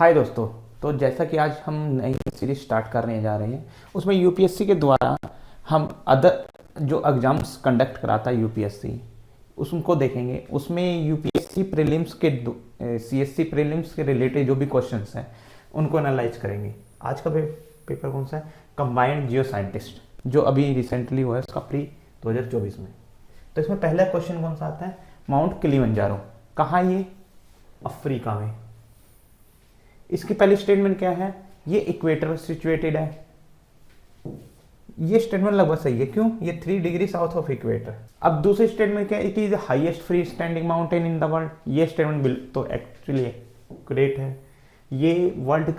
हाय दोस्तों। तो जैसा कि आज हम नई सीरीज स्टार्ट करने जा रहे हैं, उसमें यूपीएससी के द्वारा हम अदर जो एग्ज़ाम्स कंडक्ट कराता है यूपीएससी, उसको देखेंगे। उसमें यूपीएससी प्रीलिम्स के सीएससी प्रीलिम्स के रिलेटेड जो भी क्वेश्चंस हैं उनको एनालाइज करेंगे। आज का पेपर कौन सा है? कंबाइंड जियो साइंटिस्ट, जो अभी रिसेंटली हुआ है, उसका प्री 2024 में। तो इसमें पहला क्वेश्चन कौन सा आता है? माउंट किलिमंजारो कहाँ? ये अफ्रीका में। इसकी पहली स्टेटमेंट क्या है? ये इक्वेटर में सिचुएटेड है। ये स्टेटमेंट लगभग सही है। क्यों? ये 3 डिग्री साउथ ऑफ इक्वेटर। अब दूसरी स्टेटमेंट क्या है? It is the highest free standing mountain in the world. ये स्टेटमेंट तो एक्चुअली ग्रेट है। ये वर्ल्ड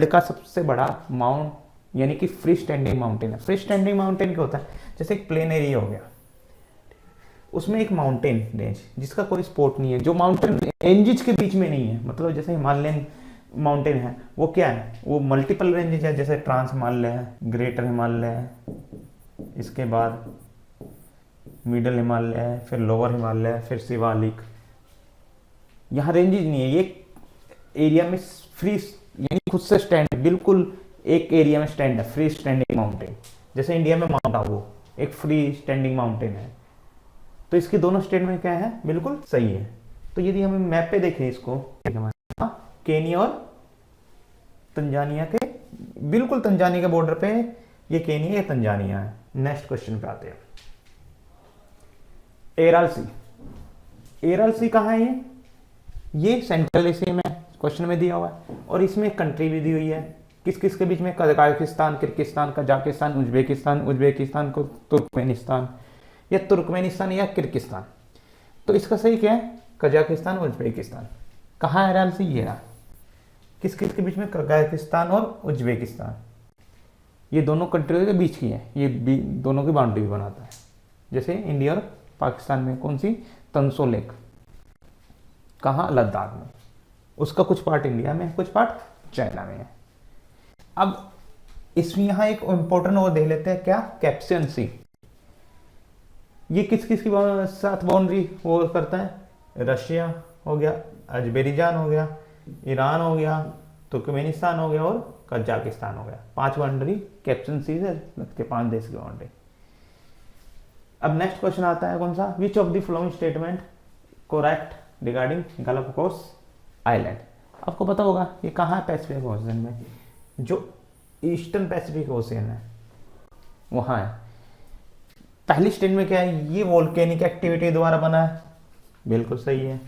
का सबसे बड़ा माउंट यानी कि फ्री स्टैंडिंग माउंटेन है। फ्री स्टैंडिंग माउंटेन क्या होता है? जैसे एक प्लेन एरिया हो गया, उसमें एक माउंटेन रेंज जिसका कोई स्पोर्ट नहीं है, जो माउंटेन रेंजेस के बीच में नहीं है। मतलब जैसे हिमालयन माउंटेन है, वो क्या है? वो मल्टीपल रेंजेस है, जैसे ट्रांस हिमालय है, ग्रेटर हिमालय है, इसके बाद मिडल हिमालय है, फिर लोअर हिमालय है, फिर शिवालिक। यहाँ रेंजेस नहीं है। ये एरिया में फ्री यानी खुद से स्टैंड, बिल्कुल एक एरिया में स्टैंड है, फ्री स्टैंडिंग माउंटेन। जैसे इंडिया में माउंट आबू एक फ्री स्टैंडिंग माउंटेन है। तो इसकी दोनों स्टेटमेंट क्या है? बिल्कुल सही है। तो यदि हम मैप पे देखें इसको, केनिया और तंजानिया के, बिल्कुल तंजानिया के बॉर्डर पे ये केनिया या तंजानिया है। नेक्स्ट क्वेश्चन पे आते हैं। एराल सी। एराल सी कहाँ है? ये सेंट्रल एशिया में क्वेश्चन में दिया हुआ है, और इसमें कंट्री भी दी हुई है। किस किस के बीच में? कजाकिस्तान, किर्गिस्तान, कजाकिस्तान, उज्बेकिस्तान को तुर्कमेनिस्तान, या तुर्कमेनिस्तान या किर्गिस्तान। तो इसका सही क्या है? Kazakhstan, Uzbekistan. कहाँ है एराल सी? ये रहा। किस किस के बीच में? कजाकिस्तान और उज्बेकिस्तान। ये दोनों कंट्रियों के बीच की है। ये दोनों की बाउंड्री भी बनाता है। जैसे इंडिया और पाकिस्तान में कौन सी? तंसो लेक। कहाँ? लद्दाख में। उसका कुछ पार्ट इंडिया में, कुछ पार्ट चाइना में है। अब इसमें यहाँ एक इंपॉर्टेंट वो दे लेते हैं, क्या? कैप्सियन सी। ये किस किस की साथ बाउंड्री वो करता है? रशिया हो गया, अजरबैजान हो गया, ईरान हो गया, तुर्कमेनिस्तान हो गया और कजाकिस्तान हो गया। 5 बाउंड्री कैप्शन सी से लगते, 5 देश की बाउंड्री। अब नेक्स्ट क्वेश्चन आता है कौन सा? विच of the following statement correct regarding Galapagos island. आपको पता होगा ये कहाँ है? पैसिफिक ओशन में। जो ईस्टर्न पैसिफिक ओशन है वहाँ है। पहली स्टेटमेंट क्या है? ये वोल्केनिक एक्टिविटी द्वारा बना है। बिल्कुल सही है।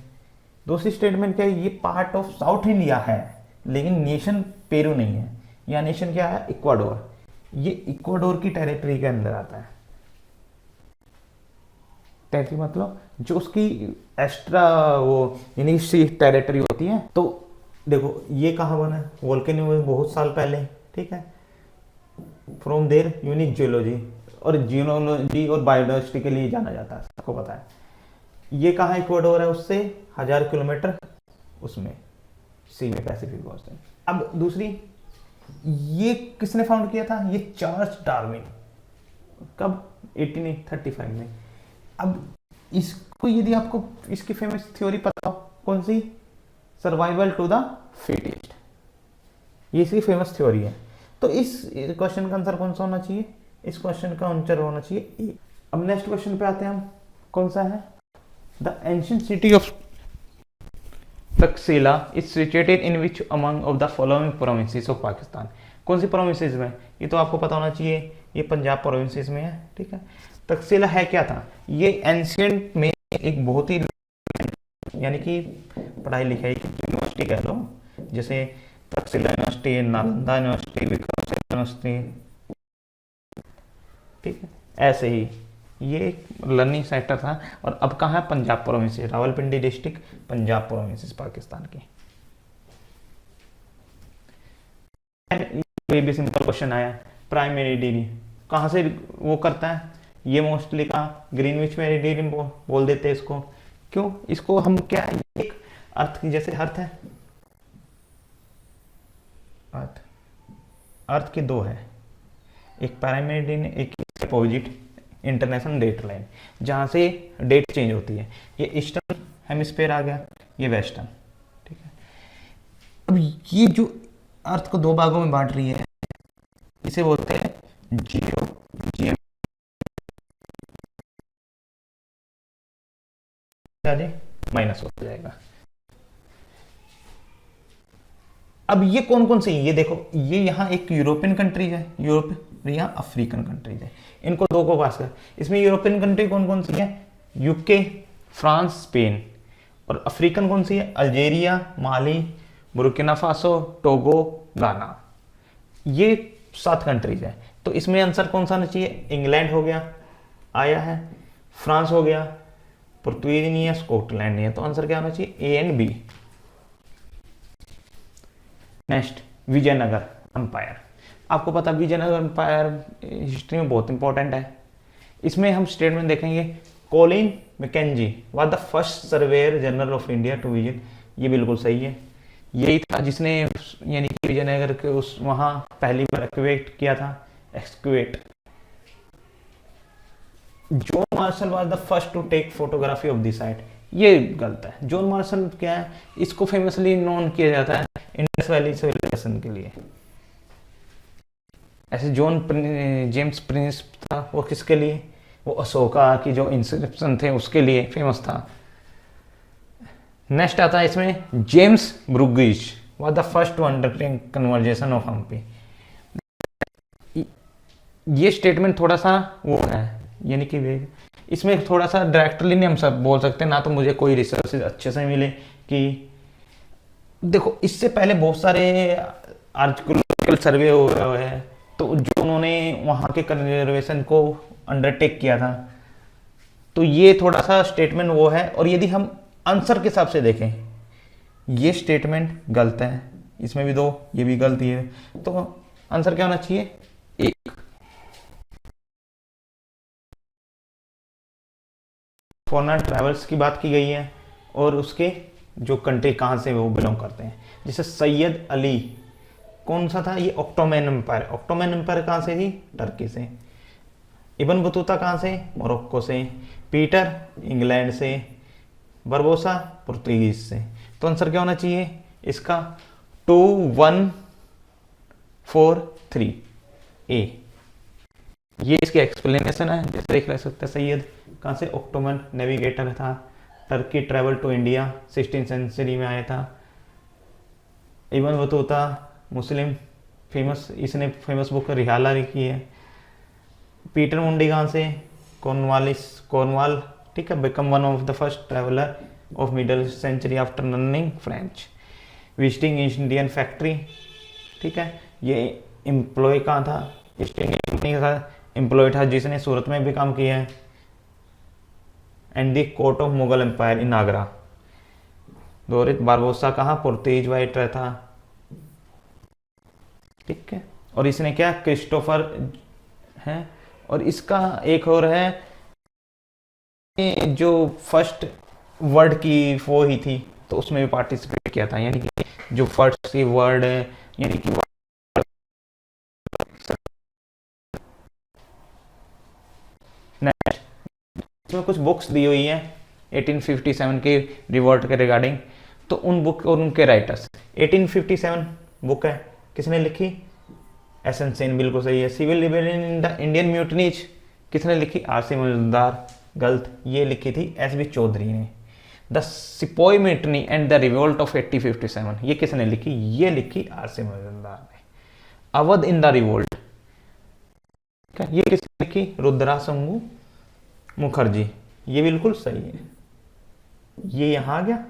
दूसरी स्टेटमेंट क्या है? ये पार्ट ऑफ साउथ इंडिया है, लेकिन नेशन पेरू नहीं है। या नेशन क्या है? इक्वाडोर। ये इक्वाडोर की टेरिटरी के अंदर आता है। टेरिटरी मतलब जो उसकी एक्स्ट्रा वो यानी टेरिटरी होती है। तो देखो ये कहाँ बना है? वोल्केनो में बहुत साल पहले। ठीक है। फ्रॉम देयर यूनिक जियोलॉजी, और जियोलॉजी और बायोडाइवर्सिटी के लिए जाना जाता है, सबको पता है। ये कहाँ इक्वाडोर है? उससे 1000 किलोमीटर उसमें सी में, पैसिफिक ओशन। अब दूसरी, ये किसने फाउंड किया था? ये चार्ल्स डार्विन। कब? 1835 में। अब इसको यदि आपको इसकी फेमस थ्योरी पता हो, कौन सी? Survival to the fittest. ये इसकी फेमस थ्योरी है। तो इस क्वेश्चन का आंसर कौन सा होना चाहिए? इस क्वेश्चन का आंसर होना चाहिए ए। अब नेक्स्ट क्वेश्चन पे आते हैं हम। कौन सा है? The ancient city of Takshashila is situated in which among of the following provinces of Pakistan. कौन सी प्रोविंसेस में? ये तो आपको पता होना चाहिए, ये पंजाब प्रोविंसेस में है। ठीक है। तक्षशिला है क्या था? ये एंशिएंट में एक बहुत ही यानी कि पढ़ाई लिखाई की यूनिवर्सिटी कह लो, जैसे Takshashila university, Nalanda university, Vikramshila university. ठीक है। ऐसे ही ये एक लर्निंग सेंटर था। और अब कहाँ है? Punjab province, Rawalpindi district, Punjab province Pakistan की। ये भी सिंपल क्वेश्चन आया। प्राइम मेरिडियन कहाँ से वो करता है? ये मोस्टली कहाँ? ग्रीनविच मेरिडियन बोल देते हैं इसको। क्यों? इसको हम क्या, एक अर्थ की जैसे अर्थ है, अर्थ की 2 है, एक प्राइम मेरिडियन, एक अपोजिट इंटरनेशनल डेट लाइन, जहाँ से डेट चेंज होती है। ये ईस्टर्न हेमिस्फेयर आ गया, ये वेस्टर्न। ठीक है। अब ये जो अर्थ को दो भागों में बांट रही है, इसे बोलते हैं जियो जी माइनस हो जाएगा। अब ये कौन कौन सी, ये देखो, ये यहाँ एक यूरोपियन कंट्रीज है, यूरोप, और यहाँ अफ्रीकन कंट्रीज है, इनको दो को पास कर। इसमें यूरोपियन कंट्री कौन कौन सी है? UK, France, Spain. और अफ्रीकन कौन सी है? अल्जेरिया, माली, बुर्किना फासो, टोगो, गाना। ये 7 कंट्रीज है। तो इसमें आंसर कौन सा आना चाहिए? इंग्लैंड हो गया, आया है, फ्रांस हो गया, पुर्तगाल नहीं है, स्कॉटलैंड नहीं है। तो आंसर क्या होना चाहिए? A and B. Next, Vijayanagara empire. आपको पता विजयनगर अंपायर हिस्ट्री में बहुत इंपॉर्टेंट है। इसमें हम स्टेटमेंट देखेंगे, Colin Mackenzie was the first surveyor general of India to visit. ये बिल्कुल सही है, यही था जिसने यानी कि विजयनगर के उस वहाँ पहली बार एक्वेट किया था, excavate. John Marshall was the first to take photography of the site. ये गलत है। जॉन मार्शल क्या है? इसको फेमसली नोन किया जाता है इंडस वैली सिविलाइजेशन के लिए। ऐसे जेम्स प्रिंस था, वो किसके लिए? वो अशोका की जो इंस्क्रिप्शन थे उसके लिए फेमस था। नेक्स्ट आता है इसमें, James Burgess was the first to undertake conservation of Hampi. ये स्टेटमेंट थोड़ा सा वो है, यानी कि इसमें थोड़ा सा डायरेक्टली नहीं हम सब बोल सकते ना, तो मुझे कोई रिसर्च अच्छे से मिले कि देखो, इससे पहले बहुत सारे आर्कियोलॉजिकल सर्वे हुए हैं, तो जो उन्होंने वहाँ के कंजर्वेशन को अंडरटेक किया था, तो ये थोड़ा सा स्टेटमेंट वो है। और यदि हम आंसर के हिसाब से देखें, ये स्टेटमेंट गलत है, इसमें भी 2, ये भी गलती है। तो आंसर क्या होना चाहिए? 1। फॉरेनर ट्रैवल्स की बात की गई है और उसके जो कंट्री कहाँ से वो बिलोंग करते हैं। जैसे सैयद अली कौन सा था? ये ऑक्टोमन एम्पायर। ऑक्टोमन एम्पायर कहाँ से थी? टर्की से। इब्न बतूता कहाँ से? मोरक्को से। पीटर इंग्लैंड से। बरबोसा पुर्तगीज से। तो आंसर क्या होना चाहिए इसका? 2 1 4 3 ए। ये इसकी एक्सप्लेनेशन है, जैसे देख सकते हैं। सैयद कहाँ से? ऑक्टोमन नेविगेटर था, Turkey travel to India 16th century में आया था। इब्न बतूता मुस्लिम फेमस, इसने फेमस बुक रिहाला लिखी है। पीटर मुंडी कहाँ से? कॉर्नवाल, ठीक है। Become one of the first traveller of middle century after learning French, visiting Indian factory, ठीक है। ये एम्प्लॉय कहाँ था? ईस्ट इंडिया कंपनी का एम्प्लॉय था, जिसने सूरत में भी काम किया है। And the court of Mughal empire in Agra. Duarte Barbosa कहाँ? पुर्तगीज वाइटर था, ठीक है। और इसने क्या? क्रिस्टोफर है। और इसका एक और है, जो फर्स्ट वर्ड की वो ही थी, तो उसमें भी पार्टिसिपेट किया था, यानी कि जो फर्स्ट की वर्ड है, यानी कि नेक्स्ट इसमें कुछ बुक्स दी हुई हैं 1857 के रिवॉल्ट के रिगार्डिंग। तो उन बुक और उनके राइटर्स, 1857 बुक है, किसने लिखी? एसएन सेन, बिल्कुल सही है। Civil rebellion in the Indian mutinies किसने लिखी? आरसी मजूमदार, गलत, ये लिखी थी एसबी चौधरी ने। The sepoy mutiny and the revolt of 1857 ये किसने लिखी? ये लिखी आरसी मजूमदार ने। अवध इन द रिवोल्ट ये किसने लिखी? रुद्रा शंभू मुखर्जी, ये बिल्कुल सही है। ये यहां आ गया।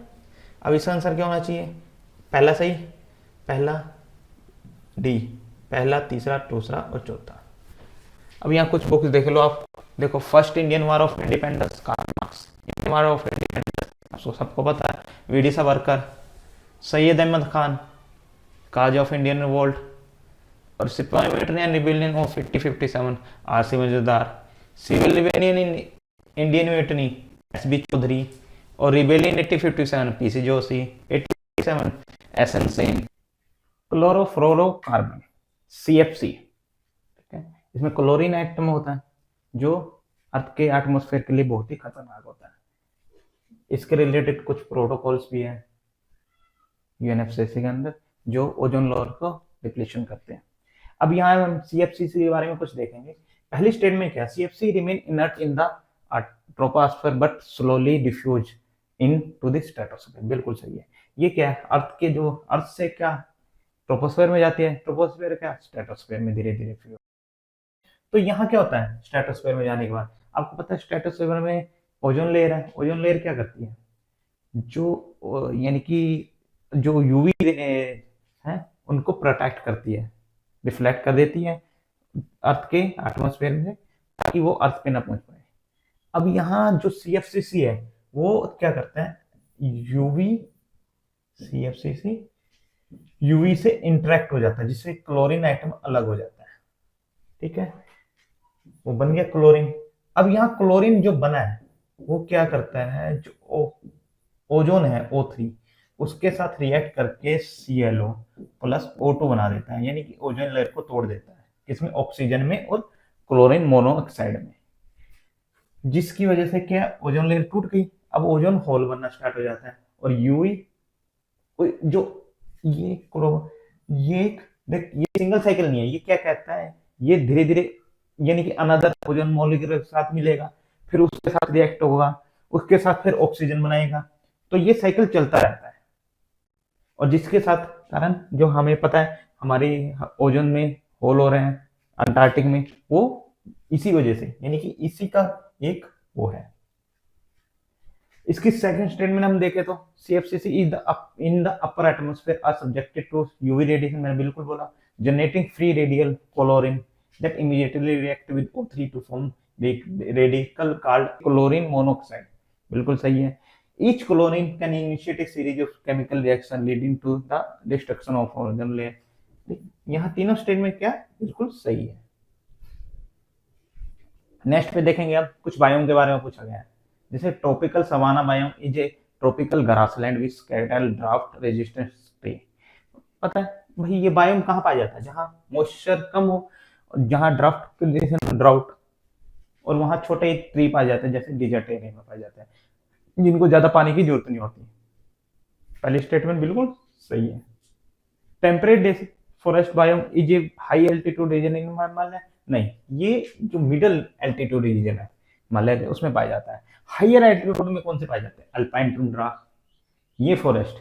अब इसका आंसर क्या होना चाहिए? पहला सही, पहला डी, पहला, तीसरा, दूसरा और चौथा। अब यहाँ कुछ बुक्स देख लो आप। देखो, first Indian war of independence, Karl Marx. Indian war of independence आपको सबको पता है। V D Savarkar, Syed Ahmad Khan, causes of Indian revolt, और sipahi military and rebellion of 1857 R C Majumdar, civil rebellion in Indian mutiny S B Chaudhuri, और rebellion 1857 P C Joshi, 1857 S N Sen. Chlorofluorocarbon CFC, ठीक है। इसमें chlorine atom होता है जो अर्थ के एटमॉस्फेयर के लिए बहुत ही खतरनाक होता है। इसके रिलेटेड कुछ प्रोटोकॉल्स भी हैं यूएनएफसीसी के अंदर। जो ओजोन लेयर को डिप्लीशन करते हैं। अब यहाँ हम सीएफसीसी के बारे में कुछ देखेंगे। पहली स्टेटमेंट क्या, CFC remain inert in the troposphere but slowly diffuse into the stratosphere. बिल्कुल सही है। ये क्या है, अर्थ के जो अर्थ से क्या ट्रोपोस्फेयर में जाती है, ट्रोपोस्फेयर क्या स्ट्रेटोस्फेयर में धीरे धीरे फ्यूज। तो यहाँ क्या होता है स्ट्रेटोस्फेयर में जाने के बाद, आपको पता है स्ट्रेटोस्फेयर में ओजोन लेयर है। ओजोन लेयर क्या करती है, जो यानी कि जो यूवी है उनको प्रोटेक्ट करती है, रिफ्लेक्ट कर देती है अर्थ के एटमॉस्फेयर में, ताकि वो अर्थ पे ना पहुंच पाए। अब यहाँ जो सीएफसीसी है वो क्या करता है, यूवी सीएफसीसी यूवी से इंटरेक्ट हो जाता है, जिससे क्लोरीन आइटम अलग हो जाता है। ठीक है, वो बन गया क्लोरीन। अब यहाँ क्लोरीन जो बना है वो क्या करता है, जो ओजोन है O3 उसके साथ रिएक्ट करके ClO प्लस O2 बना देता है, यानी कि ओजोन लेयर को तोड़ देता है, किसमें, ऑक्सीजन में और क्लोरीन मोनोऑक्साइड में, जिसकी वजह से क्या ओजोन लेयर टूट गई। अब ओजोन होल बनना स्टार्ट हो जाता है और यूवी जो ये देख ये सिंगल साइकिल नहीं है, ये क्या कहता है, ये धीरे धीरे यानी कि अनदर ओजोन मॉलिक्यूल के साथ मिलेगा, फिर उसके साथ रिएक्ट होगा, उसके साथ फिर ऑक्सीजन बनाएगा, तो ये साइकिल चलता रहता है। और जिसके साथ कारण जो हमें पता है हमारी ओजोन में होल हो रहे हैं अंटार्कटिक में, वो इसी वजह से, यानी कि इसी का एक वो है। इसकी सेकंड स्टेटमेंट हम देखें तो CFCs is the in the upper atmosphere are subjected to UV radiation, मैंने बिल्कुल बोला, generating free radial chlorine that immediately react with O3 to form radical called chlorine monoxide. बिल्कुल सही है। Each chlorine can initiate a series of chemical reaction leading to the destruction of ozone layer। यहाँ तीनों statement क्या बिल्कुल सही है। Next पे देखेंगे अब कुछ बायोम के बारे में पूछा गया है, जैसे tropical savanna biome is a tropical grassland with scattered drought resistance tree. पता है भाई ये बायोम कहाँ पाया जाता है, जहाँ मॉइस्चर कम हो, जहाँ ड्राफ्ट कंडीशन ड्राउट, और वहाँ छोटे ट्री पाए जाते हैं, जैसे डिजर्ट एरिया में पाए जाते हैं, जिनको ज्यादा पानी की जरूरत नहीं होती। पहली स्टेटमेंट बिल्कुल सही है। Temperate forest biome is a high altitude region in Himalaya, नहीं, ये जो मिडिल एल्टीट्यूड रीजन है हिमालय उसमें पाया जाता है। हायर एल्टीट्यूड में कौन से पाए जाते हैं, अल्पाइन टुंड्रा, ये फॉरेस्ट,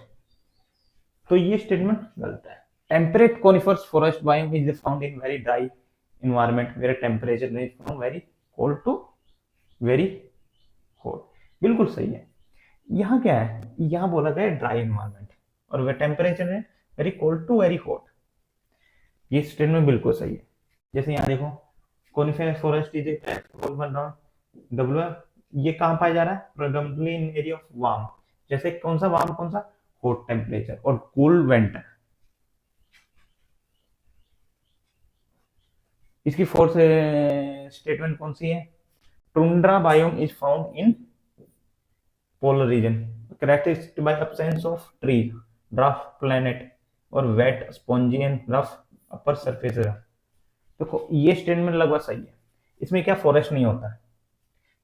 तो ये स्टेटमेंट गलत है। Temperate coniferous forest biome is found in very dry environment where temperature range from very cold to very hot. बिल्कुल सही है। यहाँ क्या है, यहाँ बोला गया ड्राई इन्वायरमेंट और वह टेम्परेचर है very cold to very hot, ये स्टेटमेंट बिल्कुल सही है। जैसे यहाँ देखो कॉनिफरस फॉरेस्ट इज डब्ल्यू, ये कहाँ पाया जा रहा है, प्रेडोमिनेटली इन एरिया ऑफ वार्म, जैसे कौन सा वार्म, कौन सा हॉट टेम्परेचर और कूल वेंट। इसकी फोर्थ स्टेटमेंट कौन सी है, tundra biome is found in polar region characterized by absence of tree, rough planet और wet spongy and rough upper surface। देखो ये स्टेटमेंट लगभग सही है, इसमें क्या फॉरेस्ट नहीं होता है,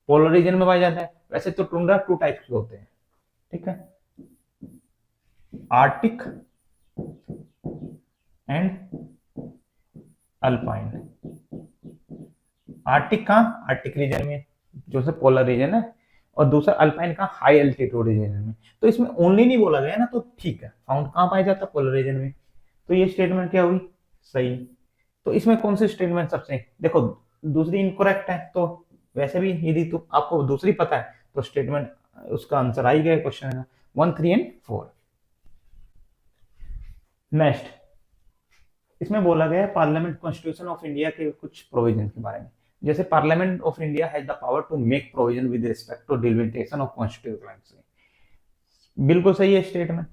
पोलर रीजन में पाया जाता है। वैसे तो टुंड्रा टू टाइप्स के होते हैं, ठीक है, आर्टिक एंड अल्पाइन। आर्टिक कहाँ, आर्टिक रीजन में जो से पोलर रीजन है, और दूसरा अल्पाइन का हाई एल्टीट्यूड रीजन में। तो इसमें ओनली नहीं बोला गया ना, तो ठीक है, फाउंड कहाँ पाया जाता है, पोलर रीजन में, तो ये स्टेटमेंट क्या हुई, सही। तो इसमें कौन सी स्टेटमेंट सबसे, देखो दूसरी इनकरेक्ट है, तो वैसे भी यदि तो आपको दूसरी पता है तो स्टेटमेंट उसका आंसर आ ही गया क्वेश्चन है 1, 3 एंड 4। नेक्स्ट इसमें बोला गया है पार्लियामेंट कॉन्स्टिट्यूशन ऑफ इंडिया के कुछ प्रोविजन के बारे में, जैसे parliament of India has the power to make provision with respect to delimitation of constituency. बिल्कुल सही है स्टेटमेंट,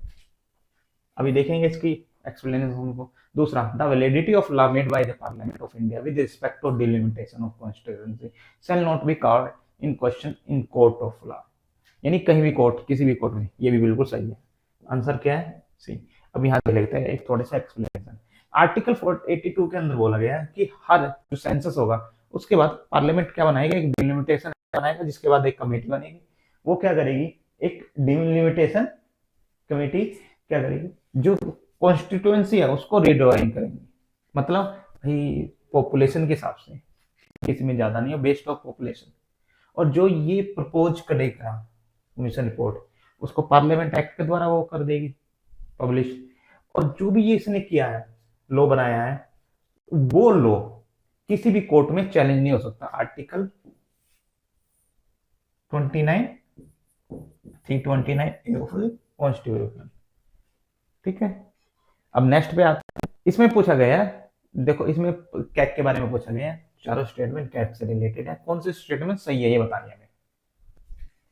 अभी देखेंगे इसकी एक्सप्लेनेशन को। दूसरा, the validity of law made by the parliament of India with respect to delimitation of constituency shall not be called in question in court of law, यानी कहीं भी कोर्ट, किसी भी कोर्ट में, ये भी बिल्कुल सही है। आंसर क्या है, सी। अब यहाँ पे लिखते हैं एक थोड़े सा एक्सप्लेनेशन। आर्टिकल 82 के अंदर बोला गया है कि हर जो सेंसस होगा उसके बाद पार्लियामेंट क्या बनाएगा, एक डिलिमिटेशन बनाएगा, जिसके बाद एक कमेटी बनेगी, वो क्या करेगी, एक डिलिमिटेशन कमेटी क्या करेगी, जो कॉन्स्टिट्यूएंसी है उसको रिडिवाइड करेंगे, मतलब भाई पॉपुलेशन के हिसाब से, किसी में ज्यादा नहीं है, बेस्ड ऑफ पॉपुलेशन। और जो ये प्रपोज करेगा कमीशन रिपोर्ट, उसको पार्लियामेंट एक्ट के द्वारा वो कर देगी पब्लिश। और जो भी ये इसने किया है, लॉ बनाया है, वो लॉ किसी भी कोर्ट में चैलेंज नहीं हो सकता। Article 29 329 of constitution. ठीक है, अब नेक्स्ट पे आते हैं। इसमें पूछा गया है, देखो इसमें कैग के बारे में पूछा गया है, चारों स्टेटमेंट कैग से रिलेटेड है, कौन सी स्टेटमेंट सही है ये बतानी है।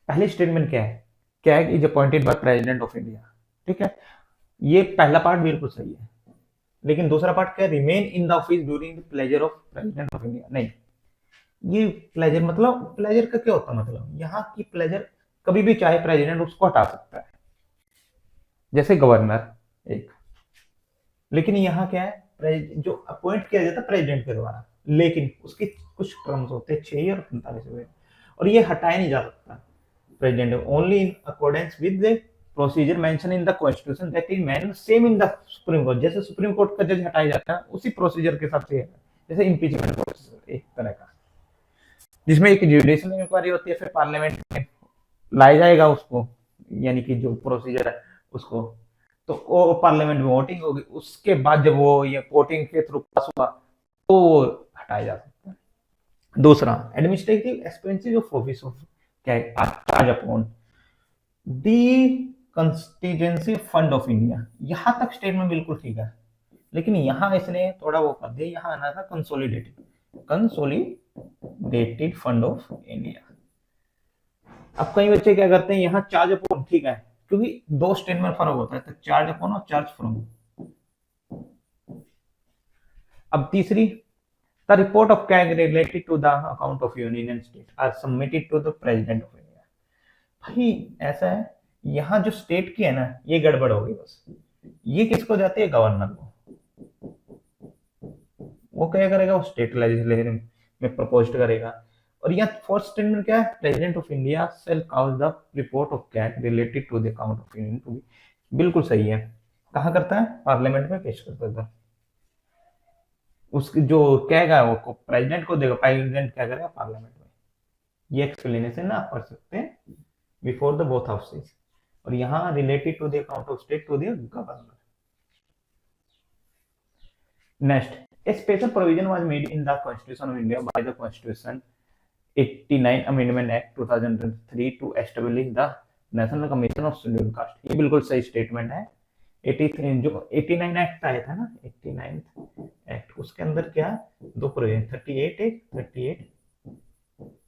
पहली स्टेटमेंट क्या है, CAG is appointed by president of India. ठीक है, ये पहला पार्ट बिल्कुल सही है, लेकिन दूसरा पार्ट क्या, remain in the office during the pleasure of president of India. नहीं, ये प्लेजर मतलब प्लेजर का क्या होता है, मतलब यहाँ की प्लेजर कभी भी चाहे प्रेसिडेंट उसको हटा सकता है, जैसे गवर्नर एक। लेकिन यहाँ क्या है, जो अपॉइंट किया जाता है प्रेसिडेंट के द्वारा, लेकिन उसके कुछ टर्म्स होते हैं 6 और 45, और ये हटाया नहीं जा सकता president, only in accordance with the procedure mention in the constitution that is man same in the supreme court. जैसे सुप्रीम कोर्ट का जज हटाया जाता है उसी प्रोसीजर के हिसाब से, जैसे इम्पीचमेंट प्रोसीजर एक तरह का, जिसमें एक जुडिशियल इंक्वायरी होती है, फिर पार्लियामेंट में लाया जाएगा उसको, यानी कि जो प्रोसीजर है उसको, तो वो पार्लियामेंट में वोटिंग होगी, उसके बाद जब वो ये वोटिंग के थ्रू पास हुआ तो हटाया जा सकता है। दूसरा, administrative expenses of office of क्या charge upon the contingency fund of India. यहां तक स्टेटमेंट बिल्कुल ठीक है, लेकिन यहां इसने थोड़ा वो कर दिया, यहां आना था कंसोलिडेटेड फंड ऑफ इंडिया। अब कई बच्चे क्या करते हैं, यहाँ चार्ज अपॉन ठीक है, क्योंकि दो स्टेटमेंट फर्क होता है, तो चार्ज अपॉन और चार्ज फ्रॉम। अब तीसरी, the report of CAG related to the account of union and state are submitted to the president of India. भाई ऐसा है, यहाँ जो स्टेट की है ना, ये गड़बड़ होगी बस, ये किसको जाती है, गवर्नर को। वो क्या करेगा, वो स्टेट लेजिस्लेचर में प्रपोज करेगा। और यहाँ फोर्थ स्टेटमेंट क्या है, president of India shall cause the report of CAG related to the account of union to be. बिल्कुल सही है, कहाँ करता है, पार्लियामेंट में पेश करता था। उसकी जो कैग है वो प्रेसिडेंट को देगा, प्रेसिडेंट क्या करेगा पार्लियामेंट में। ये एक्सप्लेनेशन आप पढ़ सकते हैं बिफोर द बोथ हाउसेस। और यहाँ related to the account of state to the governor. Next, a special provision was made in the Constitution of India by the Constitution 89 Amendment Act 2003 to establish the National Commission of Scheduled Caste। ये बिल्कुल सही statement है। 83 जो 89 act आया था ना, 89 act, उसके अंदर क्या दो प्रोविजन, 38 ए 38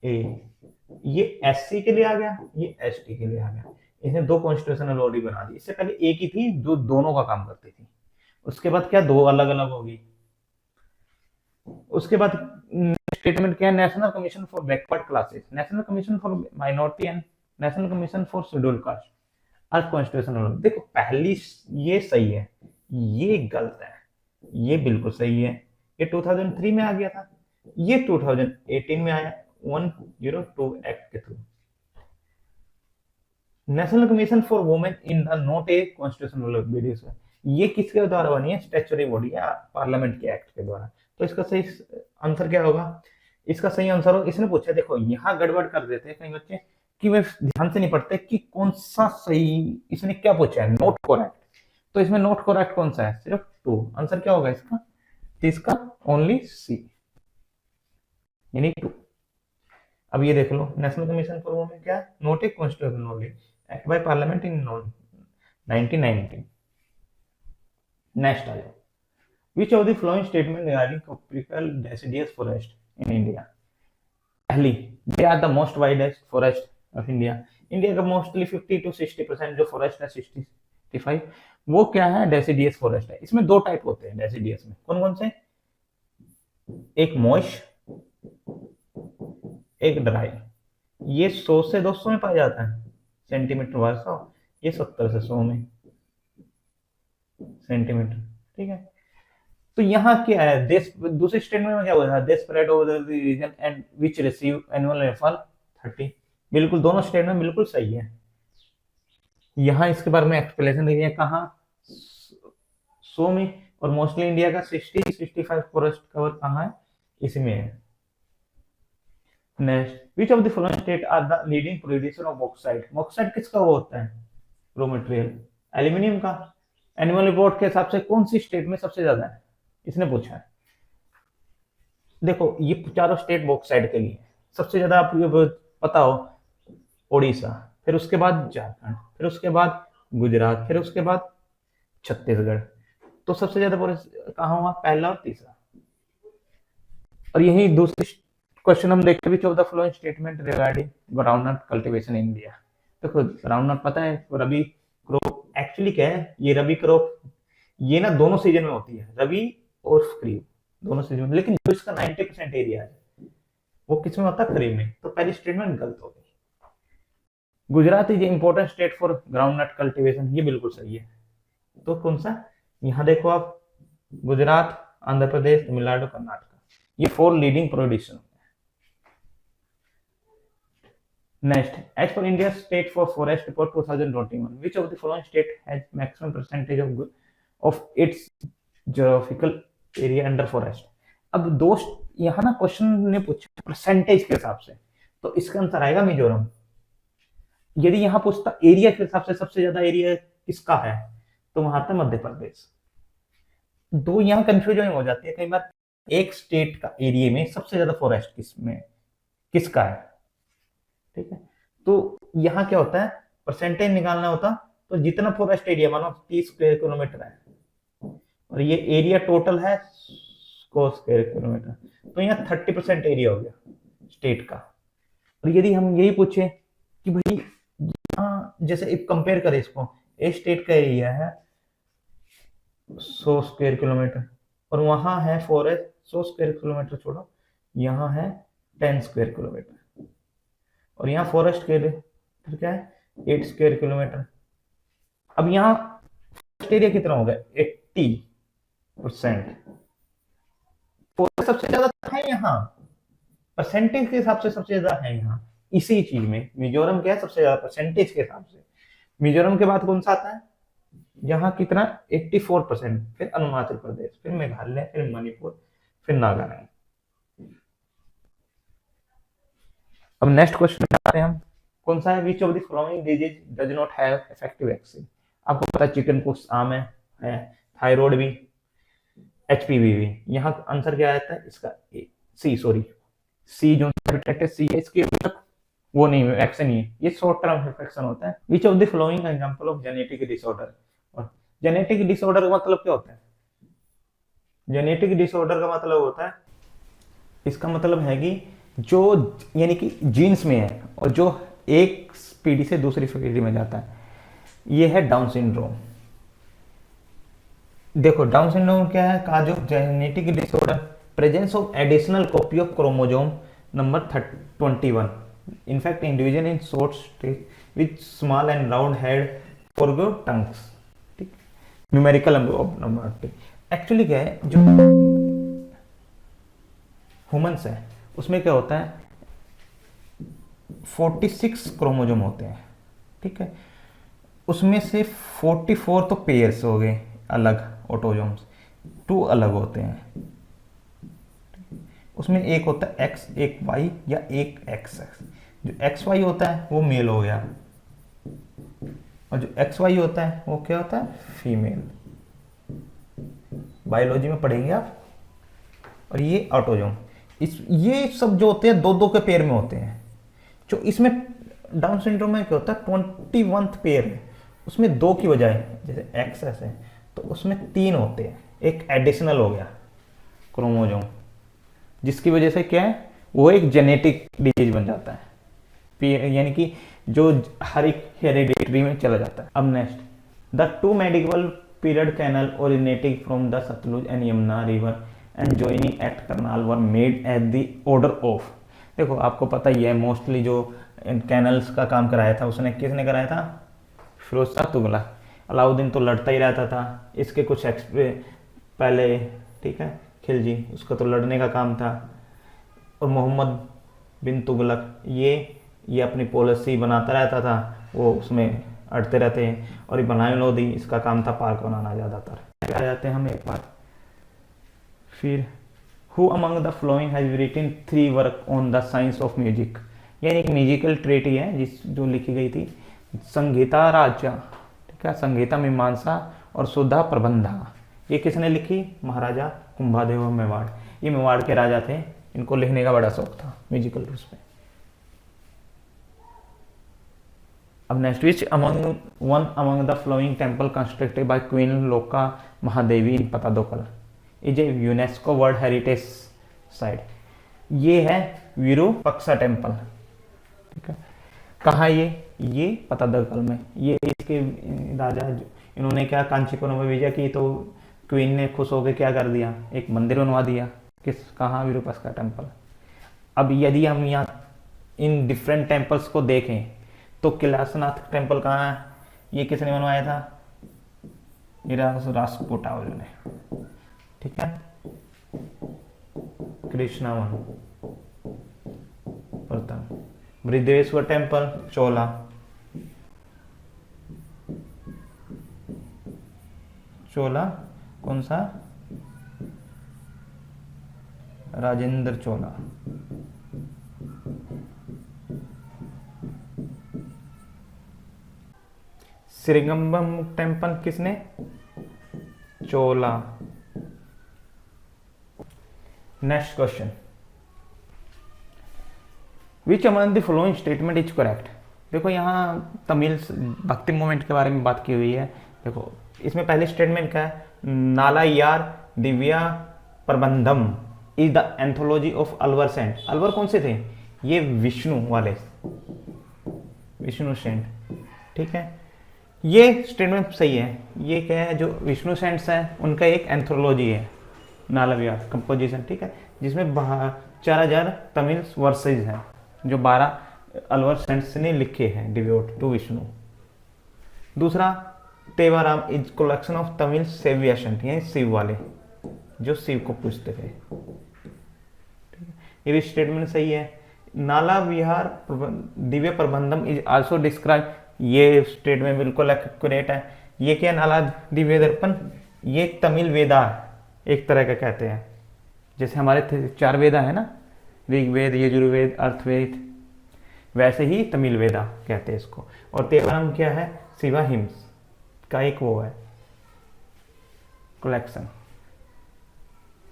ए, ये एससी के लिए आ गया, ये एसटी के लिए आ गया। इसने दो कॉन्स्टिट्यूशनल लॉ बना दी। इससे पहले एक ही थी जो दोनों का काम करती थी, उसके बाद क्या दो अलग अलग होगी। उसके बाद स्टेटमेंट क्या है, national commission for backward classes, national commission for minority and national commission for scheduled caste are constitutional. देखो पहली ये सही है, ये गलत है, ये बिल्कुल सही है। ये 2003 में आ गया था, ये 2018 में आया 102 एक्ट के through. National commission for women in the not a constitutional body, ये किसके द्वारा बनी है, स्टैट्यूटरी बॉडी है, पार्लियामेंट के एक्ट के द्वारा। तो इसका सही आंसर क्या होगा, इसका सही आंसर हो, इसने पूछा, देखो यहाँ गड़बड़ कर देते हैं कई बच्चे कि वे ध्यान से नहीं पढ़ते कि कौन सा सही, इसने क्या पूछा है, नॉट करेक्ट। तो इसमें नॉट करेक्ट कौन सा है, सिर्फ 2। आंसर क्या होगा इसका, इसका ओनली सी, यानी 2। अब ये देख लो, नेशनल कमीशन फॉर वुमेन क्या, not a constitutional body, act by parliament in 1990। Next आ जाओ, which of the following statement regarding tropical deciduous forest in India? पहली, they are the most widest forest of India। India का mostly 50 to 60% जो forest है, 65, वो क्या है, deciduous forest है। इसमें दो टाइप होते हैं डेसिडियस में, कौन कौन से, एक मॉइस्ट, एक ड्राई। ये 100 से 200 में पाया जाता है सेंटीमीटर वर्षा, ये 70 से 100 में सेंटीमीटर। ठीक है, तो यहाँ क्या है, देश, दूसरे स्टेटमेंट में क्या हुआ था, देश spread over the region and which receive annual rainfall 30। बिल्कुल दोनों स्टेटमेंट बिल्कुल सही है। यहाँ इसके बारे में एक्सप्लेनेशन दी है, कहाँ 100 में, और मोस्टली इंडिया का 60-65 फॉरेस्ट कवर कहाँ है, इसमें है। Next, which of the following state are the leading producer of bauxite. Bauxite किसका वो होता है रॉ मटेरियल, एल्यूमिनियम का। एनुअल रिपोर्ट के हिसाब से कौन सी स्टेट में सबसे ज्यादा है, इसने पूछा है। देखो ये चारों स्टेट बॉक्साइट के लिए सबसे ज्यादा आपको पता हो, ओडिशा, फिर उसके बाद झारखंड, फिर उसके बाद गुजरात, फिर उसके बाद छत्तीसगढ़। तो सबसे ज्यादा कहाँ हुआ, पहला और तीसरा। और यही दूसरी क्वेश्चन हम देखते विच of the following statement regarding groundnut cultivation in India. देखो ग्राउंडनट पता है रबी क्रॉप एक्चुअली क्या है, ये रबी क्रॉप ये ना दोनों सीजन में होती है, रबी और खरीफ दोनों सीजन में, लेकिन जो इसका 90% एरिया है वो किसमें होता है, खरीफ में। तो पहली स्टेटमेंट गलत हो गई। Gujarat is important state for groundnut cultivation, ये बिल्कुल सही है। तो कौन सा, यहाँ देखो आप, गुजरात, आंध्र प्रदेश, तमिलनाडु, कर्नाटक, ये 4 leading producer. Next, as per India state for forest report 2021, which of the following state has maximum percentage of its geographical area under forest. अब दोस्त यहाँ ना क्वेश्चन ने पूछा परसेंटेज के हिसाब से, तो इसका आंसर आएगा मिजोरम। यदि यहाँ पूछता एरिया के हिसाब से सबसे ज्यादा एरिया किसका है, तो वहां था मध्य प्रदेश। दो यहाँ कंफ्यूजन हो जाती है कई बार, एक स्टेट का एरिया में सबसे ज्यादा फॉरेस्ट किसका है, ठीक है। तो यहाँ क्या होता है, परसेंटेज निकालना होता, तो जितना फॉरेस्ट एरिया मानो 30 स्क्वायर किलोमीटर है, और ये एरिया टोटल है 100 स्क्वायर किलोमीटर, तो यहाँ 30% एरिया हो गया स्टेट का। और यदि हम यही पूछे कि भाई यहाँ जैसे एक कंपेयर करें इसको, एक स्टेट का एरिया है 100 स्क्वायर किलोमीटर और वहां है फॉरेस्ट 100 स्क्वायर किलोमीटर छोड़ो, यहाँ है 10 स्क्वायर किलोमीटर, और यहाँ फॉरेस्ट के लिए क्या है 8 स्क्वायर किलोमीटर। अब यहाँ फॉरेस्ट एरिया कितना हो गया 80%, फॉरेस्ट सबसे ज्यादा है यहाँ, परसेंटेज के हिसाब से सबसे ज्यादा है यहाँ इसी चीज में। मिजोरम क्या है सबसे ज्यादा परसेंटेज के हिसाब से। मिजोरम के बाद कौन सा आता है, यहाँ कितना 84%, फिर अरुणाचल प्रदेश, फिर मेघालय, फिर मणिपुर, फिर नागालैंड। अब नेक्स्ट क्वेश्चन आते हैं हम, कौन सा है, which of the following disease does not have effective vaccine. आपको पता है चिकन पॉक्स आम है, थायराइड भी, एचपीवी भी। यहाँ आंसर क्या आता है इसका, सी जो सी है, इसके वो नहीं है, वैक्सीन नहीं है, ये शॉर्ट टर्म इन्फेक्शन होता है। Which of the following example of genetic disorder. और जेनेटिक डिसऑर्डर का मतलब क्या होता है, जेनेटिक डिसऑर्डर का मतलब होता है, इसका मतलब है कि जो यानी कि जीन्स में है और जो एक पीढ़ी से दूसरी पीढ़ी में जाता है, ये है डाउन सिंड्रोम। देखो डाउन सिंड्रोम क्या है, का जो genetic disorder, presence of additional copy of chromosome number 21, in fact individual in short stage with small and round head for tongues, ठीक, न्यूमेरिकल नंबर। एक्चुअली क्या है, जो ह्यूमंस है उसमें क्या होता है 46 क्रोमोसोम होते हैं, ठीक है, उसमें से 44 तो पेयर्स हो गए अलग, ऑटोजोम्स 2 अलग होते हैं, उसमें एक होता है एक्स, एक वाई या एक एक्स। जो एक्स वाई होता है वो मेल हो गया, और जो एक्स वाई होता है वो क्या होता है, फीमेल। बायोलॉजी में पढ़ेंगे आप। और ये ऑटोजोम, ये सब जो होते हैं 2-2 के पेयर में होते हैं। जो इसमें डाउन सिंड्रोम में क्या होता है 21th पेयर है, उसमें 2 की बजाय जैसे एक्सेस है तो उसमें 3 होते हैं, एक एडिशनल हो गया क्रोमोसोम, जिसकी वजह से क्या है वो एक जेनेटिक डिजीज बन जाता है, यानी कि जो हर एक हेरिडिटरी में चला जाता है। अब next, the 2 medieval period canal originating from the Sutlej and Yamuna river and joining at Karnal were made at the order of. देखो आपको पता ही है, मोस्टली जो कैनल्स का काम कराया था उसने किसने कराया था, फिरोज शाह तुगलक। अलाउद्दीन तो लड़ता ही रहता था, इसके कुछ पहले, ठीक है, खिलजी, उसका तो लड़ने का काम था। और मोहम्मद बिन तुगलक ये अपनी पॉलिसी बनाता रहता था, वो उसमें अड़ते रहते हैं। और ये बनाए लोधी, इसका काम था पार्क बनाना ज़्यादातर। पे आ जाते हैं हम एक बार। फिर who among the following has written 3 work on the science of music, यानी एक म्यूजिकल ट्रेटी है जिस जो लिखी गई थी। संगीता राजा, ठीक है, संगीता मीमांसा और सुधा प्रबंधा, ये किसने लिखी? महाराजा कुंभादेव मेवाड़। ये मेवाड़ के राजा थे, इनको लिखने का बड़ा शौक था म्यूजिकल रूप में। अब next, which among the following temple constructed by queen Loka Mahadevi in Pattadakal is a UNESCO world heritage site. ये है विरूपक्षा टेम्पल, ठीक है। कहाँ ये पतादकल में। ये इसके राजा इन्होंने क्या कांचीपुरम में भेजा कि, तो क्वीन ने खुश होकर क्या कर दिया, एक मंदिर बनवा दिया। कहाँ? विरूपक्षा टेम्पल। अब यदि हम यहाँ इन डिफरेंट टेम्पल्स को देखें तो कैलाशनाथ टेम्पल कहाँ है? ये किसने बनवाया था? राष्ट्रकूटा ने, ठीक है। कृष्णावन प्रथम। बृहदेश्वर टेम्पल चोला, कौन सा? राजेंद्र चोला। श्रीगंबम टेम्पल किसने? Chola. Next question, which among the following statement is correct. देखो यहाँ तमिल भक्ति मूवमेंट के बारे में बात की हुई है। देखो इसमें पहले स्टेटमेंट क्या है? Nalayira Divya Prabandham is the anthology of Alvar saint. Alvar कौन से थे? ये विष्णु वाले, विष्णु सेंट, ठीक है। ये स्टेटमेंट सही है। ये क्या है? जो विष्णु सेंट्स हैं उनका एक एंथोलॉजी है नालाविहार कंपोजिशन, ठीक है, जिसमें 4000 तमिल वर्सेज हैं जो 12 अलवर सेंट्स ने लिखे हैं डिवोट टू विष्णु। दूसरा, Tevaram is collection of Tamil सेव्याशंट, यानी शिव वाले जो शिव को पूजते थे, ये भी स्टेटमेंट सही है। नाला विहार Divya Prabandham is also describe, ये स्टेटमेंट बिल्कुल एक्यूरेट है। ये क्या? नाला दिव्य दर्पण, ये तमिल वेदा एक तरह का कहते हैं, जैसे हमारे 4 वेदा है ना, ऋग्वेद, यजुर्वेद, अर्थवेद, वैसे ही तमिल वेदा कहते हैं इसको। और तेवारम क्या है? शिवा हिम्स का एक वो है कलेक्शन।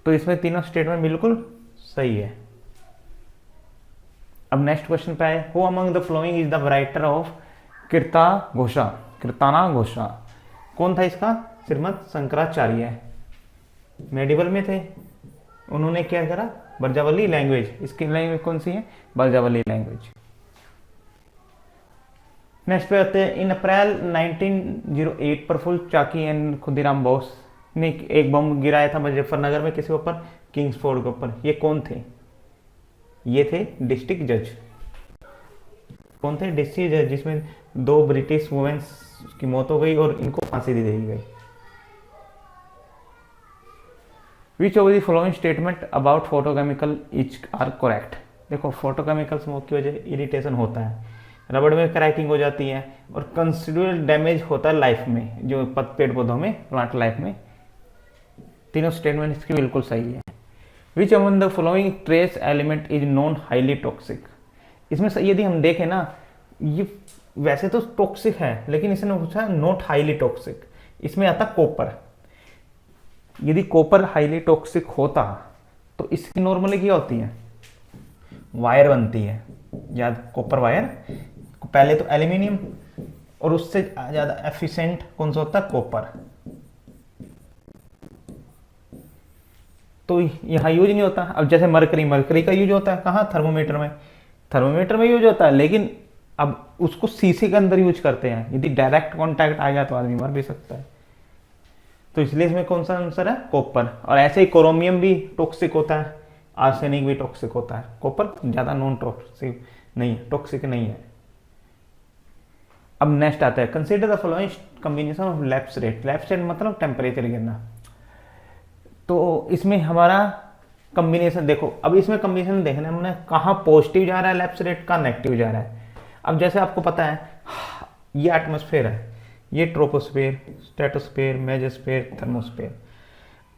तो इसमें तीनों स्टेटमेंट बिल्कुल सही है। अब नेक्स्ट क्वेश्चन पे आए, who among the flowing is the writer of Kirtana Ghosha. कौन था इसका? श्रीमद शंकराचार्य, मेडिवल में थे। उन्होंने क्या करा? ब्रजावली लैंग्वेज, इसकी लैंग्वेज कौन सी है? ब्रजावली लैंग्वेज। नेक्स्ट पे आते हैं, इन अप्रैल 1908 प्रफुल्ल चाकी एंड खुदीराम बोस ने एक बम गिराया था मुजफ्फरनगर में, किसके ऊपर? किंग्सफोर्ड के ऊपर। ये कौन थे? ये थे डिस्ट्रिक्ट जज। कौन थे? डिस्ट्रिक्ट जज, जिसमें 2 ब्रिटिश वुमेन्स की मौत हो गई और इनको फांसी दे दी गई। Which of the following statement about photochemical is are correct. देखो फोटोकेमिकल स्मोक की वजह इरिटेशन होता है, रबड़ में क्रैकिंग हो जाती है और कंसिडरेबल डैमेज होता है लाइफ में, जो पेड़ पौधों में, प्लांट लाइफ में। तीनों स्टेटमेंट इसकी बिल्कुल सही है। Which among the following trace element is non highly toxic. इसमें यदि हम देखें ना, ये वैसे तो टॉक्सिक है, लेकिन इसने पूछा नॉट हाईली टॉक्सिक। इसमें आता कॉपर। यदि कॉपर हाईली टॉक्सिक होता तो इसकी नॉर्मली क्या होती है? वायर बनती है, याद, कॉपर वायर। पहले तो एल्यूमिनियम और उससे ज्यादा एफिशिएंट कौन सा होता है? कॉपर। तो यहाँ यूज नहीं होता। अब जैसे मरकरी का यूज होता है कहाँ? थर्मोमीटर में यूज होता है, लेकिन अब उसको शीशे के अंदर यूज करते हैं। यदि डायरेक्ट कांटेक्ट आ गया तो आदमी मर भी सकता है। तो इसलिए इसमें कौन सा आंसर है? कॉपर। और ऐसे ही क्रोमियम भी टॉक्सिक होता है, आर्सेनिक भी टॉक्सिक होता है। कॉपर ज्यादा नॉन टॉक्सिक नहीं है, टॉक्सिक नहीं है। अब नेक्स्ट आता है, consider the following combination of lapse rate. Lapse rate मतलब टेम्परेचर गिरना। तो इसमें हमारा कॉम्बिनेशन देखो, अब इसमें कॉम्बिनेशन देखना है हमने, कहाँ पॉजिटिव जा रहा है लैप्स रेट, कहाँ नेगेटिव जा रहा है। अब जैसे आपको पता है ये एटमॉस्फेयर है, ये ट्रोपोस्फेयर, स्ट्रेटोस्फेयर, मेसोस्फेयर, थर्मोस्फेयर।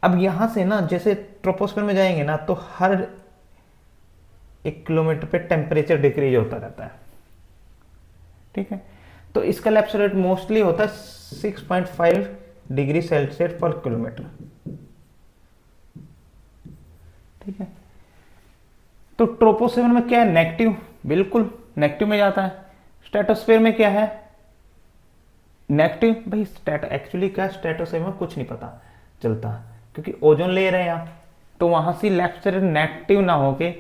अब यहाँ से ना जैसे ट्रोपोस्फेयर में जाएंगे ना तो हर 1 किलोमीटर पे टेम्परेचर डिक्रीज होता रहता है, ठीक है। तो इसका लैप्स रेट मोस्टली होता है 6.5 डिग्री सेल्सियस पर किलोमीटर, ठीक है। तो ट्रोपोस्फेयर में क्या है, नेगेटिव, बिल्कुल नेगेटिव में जाता है। स्ट्रेटोस्फेयर में क्या है, नेगेटिव। भाई एक्चुअली क्या स्ट्रेटोस्फेयर में कुछ नहीं पता चलता क्योंकि ओजोन लेयर है यहाँ, तो वहां से लेफ्ट साइड नेगेटिव ना होके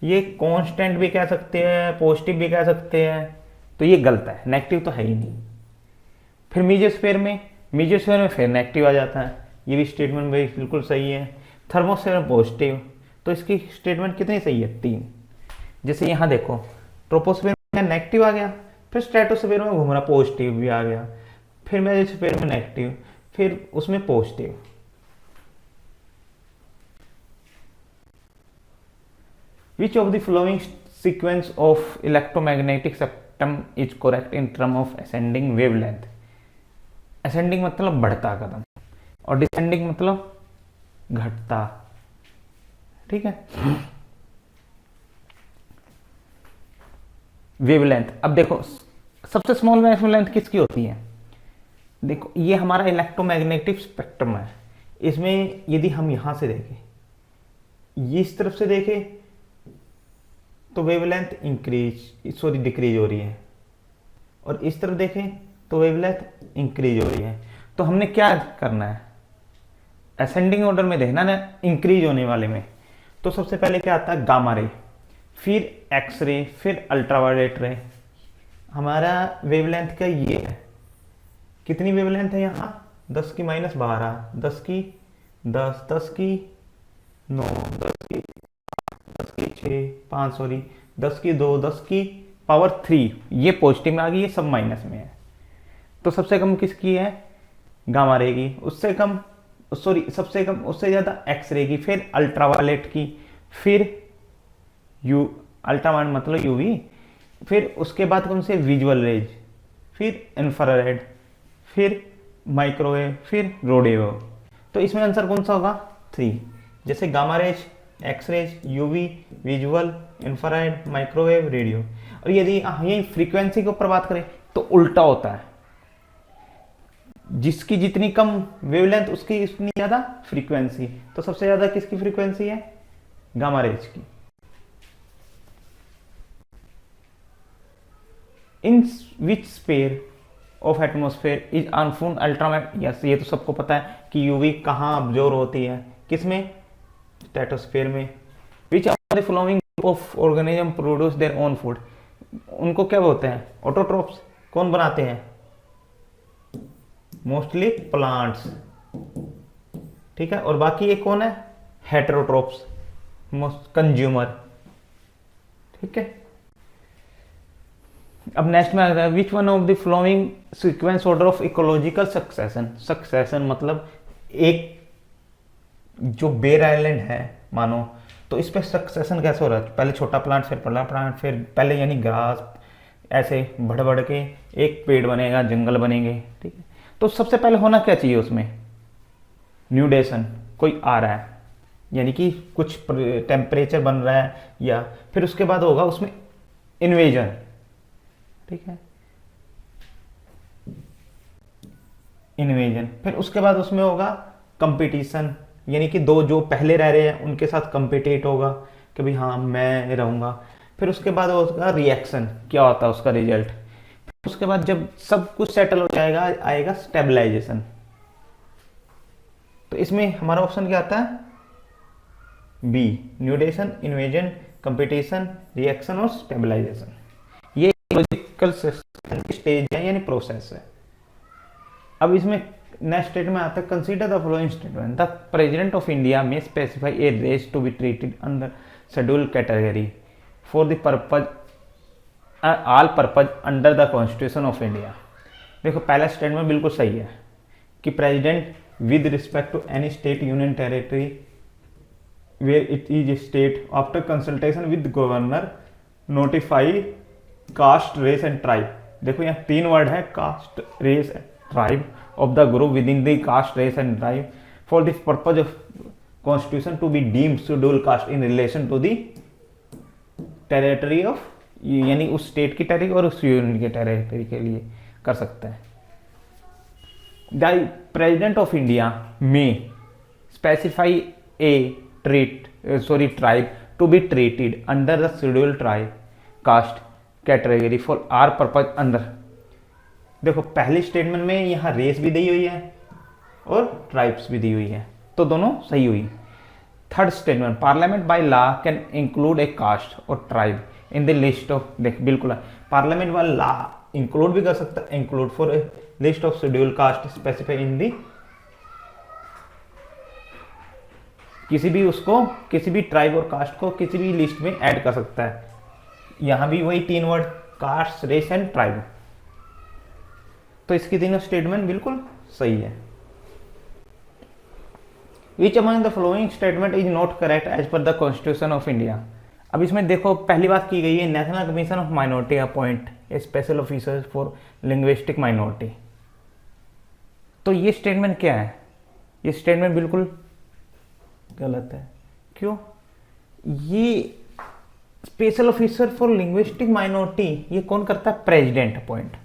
ये कांस्टेंट भी कह सकते हैं, पॉजिटिव भी कह सकते हैं, तो ये गलत है, नेगेटिव तो है ही नहीं। फिर मेसोस्फेयर में फिर नेगेटिव आ जाता है, ये भी स्टेटमेंट भाई बिल्कुल सही है। थर्मोस्फेयर में पॉजिटिव, तो इसकी स्टेटमेंट कितनी सही है, 3। जैसे यहाँ देखो ट्रोपोस्फेयर में नेगेटिव आ गया, फिर स्ट्रेटोस्फेयर में घूम रहा पॉजिटिव भी आ गया, फिर मेसोस्फेयर में नेगेटिव, फिर उसमें positive. Which of the following sequence of electromagnetic spectrum is correct in term of ascending wavelength? ascending मतलब बढ़ता कदम और descending मतलब घटता, ठीक है। वेवलेंथ, अब देखो सबसे स्मॉल वेवलेंथ किसकी होती है, देखो ये हमारा इलेक्ट्रोमैग्नेटिक स्पेक्ट्रम है। इसमें यदि हम यहां से देखें, ये इस तरफ से देखें तो वेवलेंथ डिक्रीज हो रही है, और इस तरफ देखें तो वेवलेंथ इंक्रीज हो रही है। तो हमने क्या करना है, असेंडिंग ऑर्डर में देखना ना, इंक्रीज होने वाले में। तो सबसे पहले क्या आता है, गामा रे, फिर एक्स रे, फिर अल्ट्रावायलेट रे। हमारा वेवलेंथ का ये है, कितनी वेवलेंथ है यहाँ, 10 की -12, 10 की 10, 10 की 9, 10 की 5 सॉरी 10 की 2, 10 की पावर 3, ये पॉजिटिव में आ गई, ये सब माइनस में है। तो सबसे कम किसकी है, गामा रे की, उससे कम सॉरी सबसे कम उससे ज़्यादा एक्स रे की, फिर अल्ट्रावायलेट की, फिर अल्ट्रावायलेट मतलब यूवी, फिर उसके बाद कौन से विजुअल रेज, फिर इंफ्रारेड, फिर माइक्रोवेव, फिर रोडेवेव। तो इसमें आंसर कौन सा होगा, 3। जैसे gamma rays, X rays, UV, visual, infrared, microwave, radio. और यदि यही फ्रीक्वेंसी के ऊपर बात करें तो उल्टा होता है, जिसकी जितनी कम वेवलेंथ उसकी उतनी ज्यादा फ्रीक्वेंसी। तो सबसे ज्यादा किसकी फ्रीक्वेंसी है, गामा रेज की। In which sphere of atmosphere is unfound ultraviolet, yes ये तो सबको पता है कि यूवी कहाँ अब्जॉर्ब होती है, किसमें, स्ट्रेटोस्फेयर में। Which are the following of organism produce their own food, उनको क्या बोलते हैं, ऑटोट्रोप्स। कौन बनाते हैं, मोस्टली प्लांट्स, ठीक है। और बाकी ये कौन है, हेटेरोट्रोप्स, मोस्ट कंज्यूमर, ठीक है। अब नेक्स्ट में आता है, which one of the flowing sequence order of ecological succession मतलब एक जो बेर आइलैंड है मानो, तो इस पर सक्सेशन कैसे हो रहा है, पहले छोटा प्लांट, फिर बड़ा प्लांट, फिर पहले यानी ग्रास, ऐसे बढ़ बढ़ के एक पेड़ बनेगा, जंगल बनेंगे, ठीक है। तो सबसे पहले होना क्या चाहिए उसमें, न्यूडेशन, कोई आ रहा है यानी कि कुछ टेम्परेचर बन रहा है, या फिर उसके बाद होगा उसमें इन्वेजन, ठीक है, इन्वेजन। फिर उसके बाद उसमें होगा कंपटीशन, यानी कि दो जो पहले रह रहे हैं उनके साथ कंपिटेट होगा कि भाई हाँ मैं रहूँगा। फिर उसके बाद उसका रिएक्शन क्या होता है, उसका रिजल्ट। उसके बाद जब सब कुछ सेटल हो जाएगा आएगा स्टेबलाइजेशन। तो इसमें हमारा ऑप्शन क्या आता है, बी, न्यूडेशन, इन्वेजन, कंपिटिशन, रिएक्शन और स्टेबलाइजेशन। ये लॉजिकल स्टेज है यानी प्रोसेस है। अब इसमें नेक्स्ट स्टेटमेंट आता है, consider the following statement, the president of India may specify a race to be treated under schedule category for the purpose all purpose under the constitution of India. देखो पहला statement बिल्कुल सही है कि president with respect to any state union territory where it is state after consultation with governor notify caste race and tribe देखो यहाँ 3 word है, caste, race, tribe of the group within the caste, race and tribe for this purpose of constitution to be deemed schedule caste in relation to the territory of, यानी उस state की territory और उस union के territory के लिए कर सकता है। The president of India may specify a tribe to be treated under the schedule tribe caste category for our purpose under. देखो पहली स्टेटमेंट में यहाँ रेस भी दी हुई है और ट्राइब्स भी दी हुई है, तो दोनों सही हुई। Third statement, parliament by law can include a caste और tribe in the list of, देख बिल्कुल पार्लियामेंट बाय लॉ इंक्लूड भी कर सकता है, include for a list of schedule caste specify in the, किसी भी उसको, किसी भी ट्राइब और कास्ट को किसी भी लिस्ट में ऐड कर सकता है। यहां भी वही 3 word, caste, race and tribe, तो इसकी तीनों स्टेटमेंट बिल्कुल सही है। Which among the following statement is not correct as per the Constitution of India? अब इसमें देखो पहली बात की गई है, national commission of minority appoint a special officer for linguistic minority. तो ये स्टेटमेंट क्या है? ये स्टेटमेंट बिल्कुल गलत है। क्यों? ये special officer for linguistic minority ये कौन करता है? President appoint.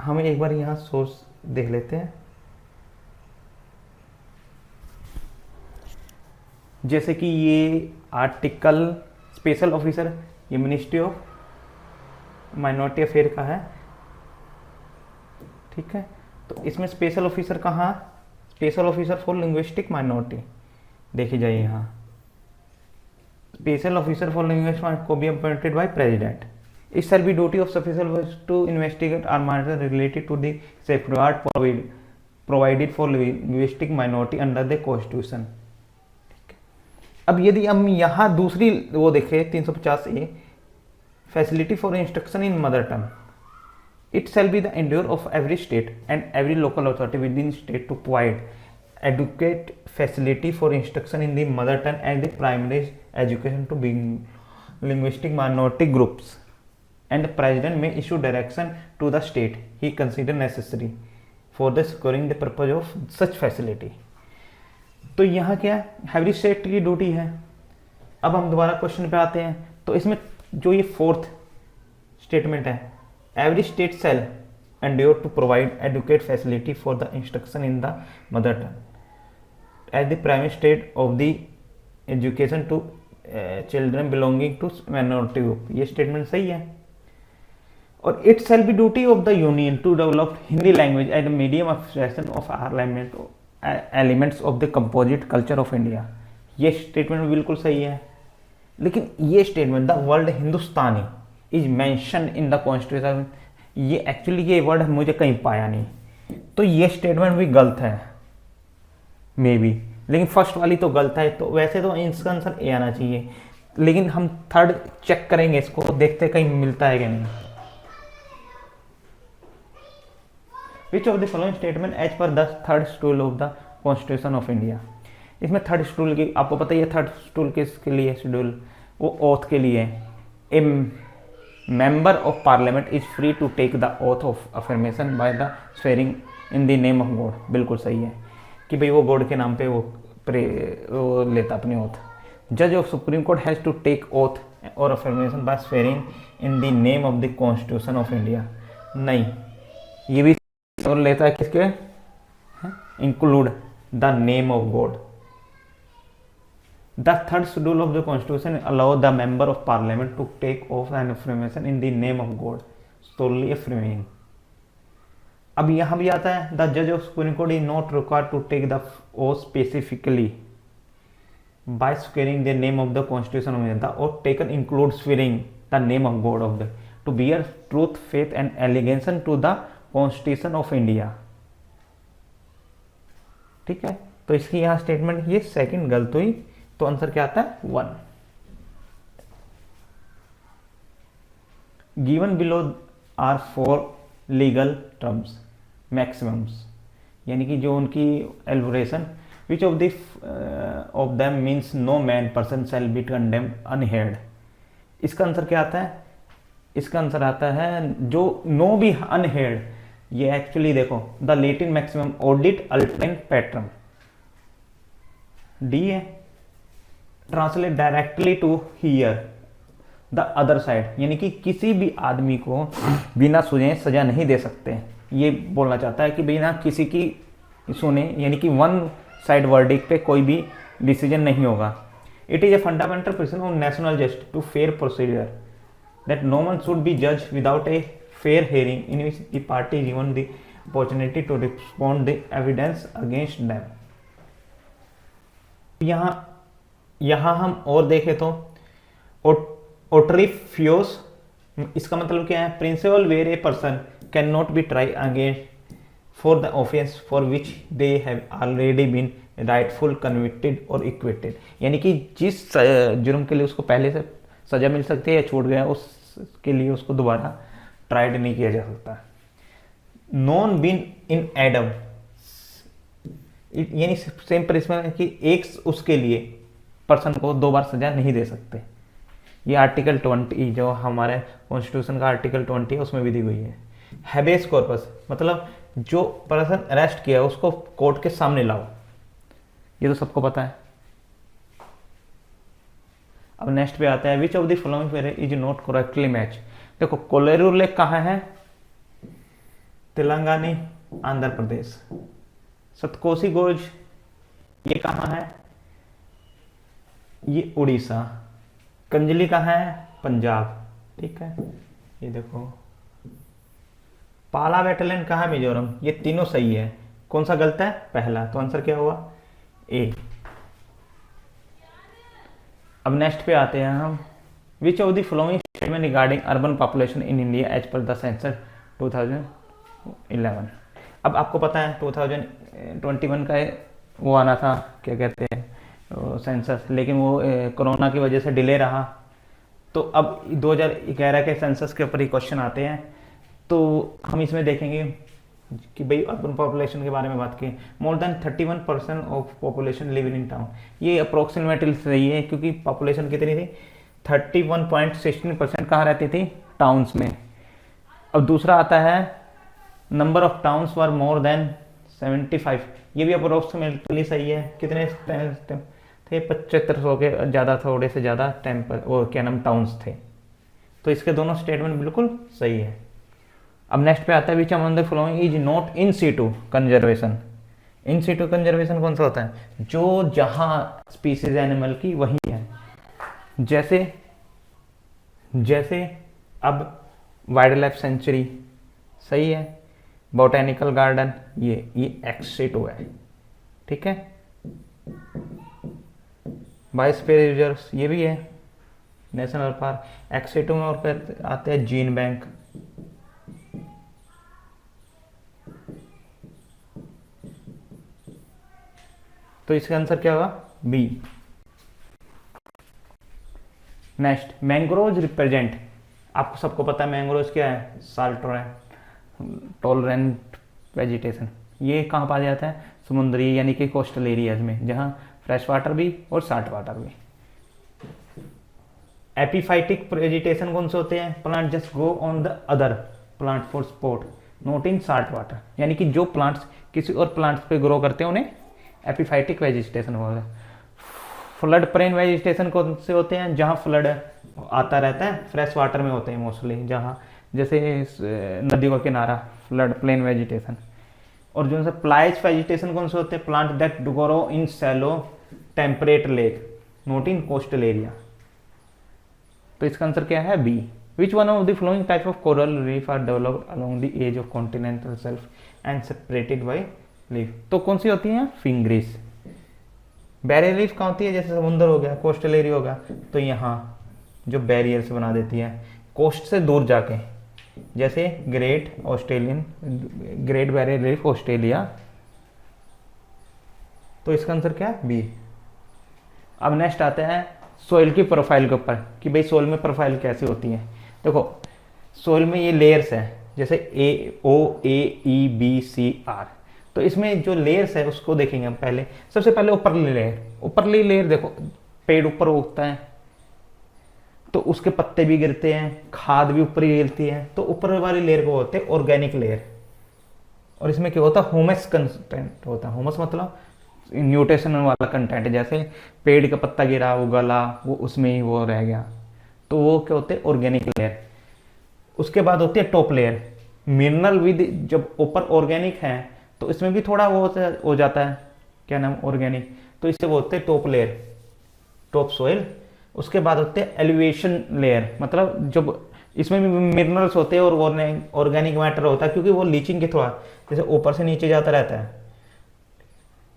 हम एक बार यहां सोर्स देख लेते हैं। जैसे कि ये आर्टिकल स्पेशल ऑफिसर, ये मिनिस्ट्री ऑफ माइनॉरिटी अफेयर का है, ठीक है। तो इसमें स्पेशल ऑफिसर कहाँ? Special officer for linguistic minority, देखी जाइए यहाँ, special officer for linguistic minority को be appointed by president. It shall be duty of special to investigate are matter related to the safeguard provided for linguistic minority under the constitution. अब यदि हम यहाँ दूसरी वो देखें 350 A, facility for instruction in mother tongue, it shall be the endeavour of every state and every local authority with in state to provide adequate facility for instruction in the mother tongue and the primary education to linguistic minority groups and the president may issue direction to the state he consider necessary for the securing the purpose of such facility. तो यहाँ क्या है? Every state की duty है। अब हम दोबारा question पे आते हैं। तो इसमें जो ये फोर्थ स्टेटमेंट है, every state shall endeavour to provide adequate facility for the instruction in the mother tongue as the primary state of the education to children belonging to minority group, ये statement सही है। और it shall be duty of the union to develop Hindi language as a medium of expression of all elements of the composite culture of India, ये statement बिल्कुल सही है। लेकिन ये statement the word Hindustani is mention in the constitution, ये actually ये word मुझे कहीं पाया नहीं, तो ये स्टेटमेंट भी गलत है मे बी। लेकिन फर्स्ट वाली तो गलत है, तो वैसे तो इसका आंसर ए आना चाहिए। लेकिन हम थर्ड चेक करेंगे, इसको देखते कहीं मिलता है कि नहीं। Which of the following statement as per the third schedule of the Constitution of India? इसमें थर्ड शेड्यूल की आपको पता ही है, थर्ड शेड्यूल किसके लिए शेड्यूल? वो ओथ के लिए। A member of parliament is free to take the oath of affirmation by the swearing in the name of God, बिल्कुल सही है कि भाई वो गॉड के नाम पे वो लेता अपनी ओथ। जज of supreme court has to take oath और affirmation by swearing in the name of the constitution of India, नहीं, ये भी और लेता है किसके? Include the name of God. The third schedule of the constitution allow the member of parliament to take of an affirmation in the name of God solely affirming. अब यहां भी आता है द जज of supreme court is not required to take the oath specifically by swearing the name of the constitution of India. The oath taken include swearing the name of God of the to bear truth faith and allegiance to the constitution of India, ठीक है। तो इसकी यहां statement ये second गलत हुई, तो answer क्या आता है? 1। Given below are 4 legal terms maximums, यानी कि जो उनकी elaboration, which of the of them means no man person shall be condemned unheard, इसका आंसर क्या आता है? इसका आंसर आता है जो नो बी अनहेड, ये एक्चुअली देखो the Latin maximum audi alteram partem, D है। Translate directly to hear the other side, यानी कि किसी भी आदमी को बिना सुने सजा नहीं दे सकते, ये बोलना चाहता है कि बिना किसी की सुने, यानी कि वन साइड वर्डिक्ट पे कोई भी डिसीजन नहीं होगा। It is a fundamental principle of national justice to fair procedure that no one should be जज without a fair hearing in which the party is given the opportunity to respond the evidence against them. यहाँ हम और देखें तो ओट्रीफ्योस, इसका मतलब क्या है? Principle where a person can not be try against for the offence for which they have already been rightful convicted और इक्वेटेड, यानी कि जिस जुर्म के लिए उसको पहले से सजा मिल सकती है या छूट गया, उसके लिए उसको दोबारा ट्राइड नहीं किया जा सकता। नॉन बीन इन एडम, यानी सेम प्रिंसिपल है कि एक उसके लिए पर्सन को दो बार सजा नहीं दे सकते। ये आर्टिकल 20 जो हमारे कॉन्स्टिट्यूशन का आर्टिकल 20 है उसमें भी दी हुई है। हैबेस कॉर्पस मतलब जो पर्सन अरेस्ट किया है उसको कोर्ट के सामने लाओ, ये तो सबको पता है। अब नेक्स्ट पे आता है which of the following is not correctly match. देखो कोलेरू लेक कहाँ है? तेलंगानी, आंध्र प्रदेश। सतकोसी गोज ये कहाँ है? ये उड़ीसा। कंजली कहाँ है? पंजाब। ठीक है, ये देखो। पाला बैटलैंड कहाँ है? मिजोरम। ये तीनों सही है, कौन सा गलत है? पहला, तो आंसर क्या हुआ? ए। अब नेक्स्ट पे आते हैं हम, which of the following statement regarding urban population in India as per the census 2011। अब आपको पता है 2021 का वो आना था, क्या कहते हैं, सेंसस, लेकिन वो कोरोना की वजह से डिले रहा। तो अब 2011 के सेंसस के ऊपर ही क्वेश्चन आते हैं, तो हम इसमें देखेंगे कि भाई अर्बन पॉपुलेशन के बारे में बात की। More than 31% of population live in town, ये अप्रोक्सीमेटली सही है क्योंकि पॉपुलेशन कितनी थी? 31.16% कहाँ रहती थी? टाउन्स में। अब दूसरा आता है number of towns were more than 75, ये भी अप्रोक्सीमेटली सही है। कितने थे? 7500 के ज़्यादा, थोड़े से ज़्यादा टेम्पल वो क्या नाम टाउन्स थे। तो इसके दोनों स्टेटमेंट बिल्कुल सही है। अब नेक्स्ट पे आता है which among the following is not in situ conservation. In situ conservation कौन सा होता है? जो जहाँ स्पीसीज एनिमल की वही है। जैसे अब वाइल्ड लाइफ सेंचुरी सही है, बोटेनिकल गार्डन ये एक्स सीटू है। ठीक है, बायोस्फीयर रिजर्व्स ये भी है, नेशनल पार्क एक्स सीटू में। और फिर आते हैं जीन बैंक। तो इसका आंसर क्या होगा? बी। नेक्स्ट, मैंग्रोव रिप्रेजेंट, आपको सबको पता है मैंग्रोव क्या है? Salt tolerant vegetation. ये कहाँ पाया जाता है? समुद्री यानी कि कोस्टल एरियाज में, जहाँ फ्रेश वाटर भी और साल्ट वाटर भी। एपीफाइटिक वेजिटेशन कौन से होते हैं? Plant just grow on the other plant for support not in salt water, यानी कि जो प्लांट्स किसी और प्लांट्स पे ग्रो करते हैं उन्हें एपीफाइटिक वेजिटेशन बोलते हैं। फ्लड प्रेन वेजिटेशन कौन से होते हैं? जहाँ फ्लड आता रहता है, फ्रेश वाटर में होते हैं मोस्टली, जहाँ जैसे नदियों का किनारा, फ्लड प्लेन वेजिटेशन। और जो से प्लाइज वेजिटेशन कौन से होते हैं? Plant that grow in shallow temperate lake not in coastal area. तो इसका आंसर क्या है? B. Which one of the following type of coral reef are developed along the edge of continental shelf and separated by leaf. तो कौन सी होती है? फिंग्रीज। Barrier reef कहाँ होती है? जैसे समुद्र हो गया, कोस्टल एरिया होगा, तो यहाँ जो बैरियर से बना देती है कोस्ट से दूर जाके, जैसे ग्रेट बैरियर रीफ ऑस्ट्रेलिया। तो इसका आंसर क्या है? बी। अब नेक्स्ट आते हैं सोइल की प्रोफाइल के ऊपर कि भाई सोइल में प्रोफाइल कैसी होती है। देखो सोइल में ये लेयर्स है, जैसे AOAEBCR। तो इसमें जो लेयर्स है उसको देखेंगे हम पहले। सबसे पहले ऊपरली लेयर देखो, पेड़ ऊपर उगता है, तो उसके पत्ते भी गिरते हैं, खाद भी ऊपर ही गिरती है, तो ऊपर वाली लेयर को बोलते हैं ऑर्गेनिक लेयर। और इसमें क्या होता है, ह्यूमस कंटेंट होता है। ह्यूमस मतलब न्यूट्रिशन वाला कंटेंट, जैसे पेड़ का पत्ता गिरा, वो गला, वो उसमें ही वो रह गया, तो वो क्या होते हैं, ऑर्गेनिक लेयर। उसके बाद होती है टॉप लेयर, मिनरल विद, जब ऊपर ऑर्गेनिक है तो इसमें भी थोड़ा वो हो जाता है, क्या नाम, ऑर्गेनिक, तो इसे बोलते हैं टॉप लेयर, टॉप सोइल। उसके बाद होते हैं एलिवेशन लेयर, मतलब जब इसमें भी मिनरल्स होते हैं और ऑर्गेनिक मैटर होता है, क्योंकि वो लीचिंग के थोड़ा जैसे ऊपर से नीचे जाता रहता है,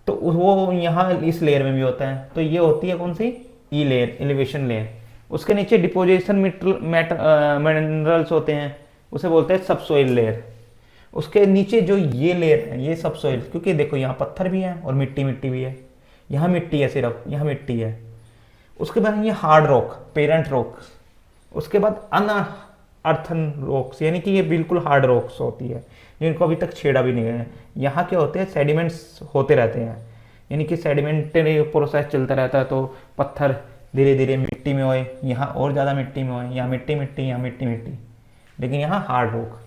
तो वो यहाँ इस लेयर में भी होता है। तो ये होती है कौन सी, ई लेयर, एलिवेशन लेयर। उसके नीचे डिपोजिशन मिनरल्स होते हैं, उसे बोलते हैं सब सोइल लेयर। उसके नीचे जो ये लेयर है, ये सब सोइल, क्योंकि देखो यहाँ पत्थर भी है और मिट्टी मिट्टी भी है, यहाँ मिट्टी है, सिर्फ यहाँ मिट्टी है। उसके बाद ये हार्ड रॉक, पेरेंट रॉक। उसके बाद अनअर्थन रॉक्स, यानी कि ये बिल्कुल हार्ड रॉक्स होती है, जिनको अभी तक छेड़ा भी नहीं है। यहाँ क्या होते हैं, सेडिमेंट्स होते रहते हैं, यानी कि सेडिमेंटरी प्रोसेस चलता रहता है, तो पत्थर धीरे धीरे मिट्टी में होए, यहाँ और ज़्यादा मिट्टी में होए, यहाँ मिट्टी मिट्टी, यहाँ मिट्टी मिट्टी, लेकिन यहाँ हार्ड रॉक।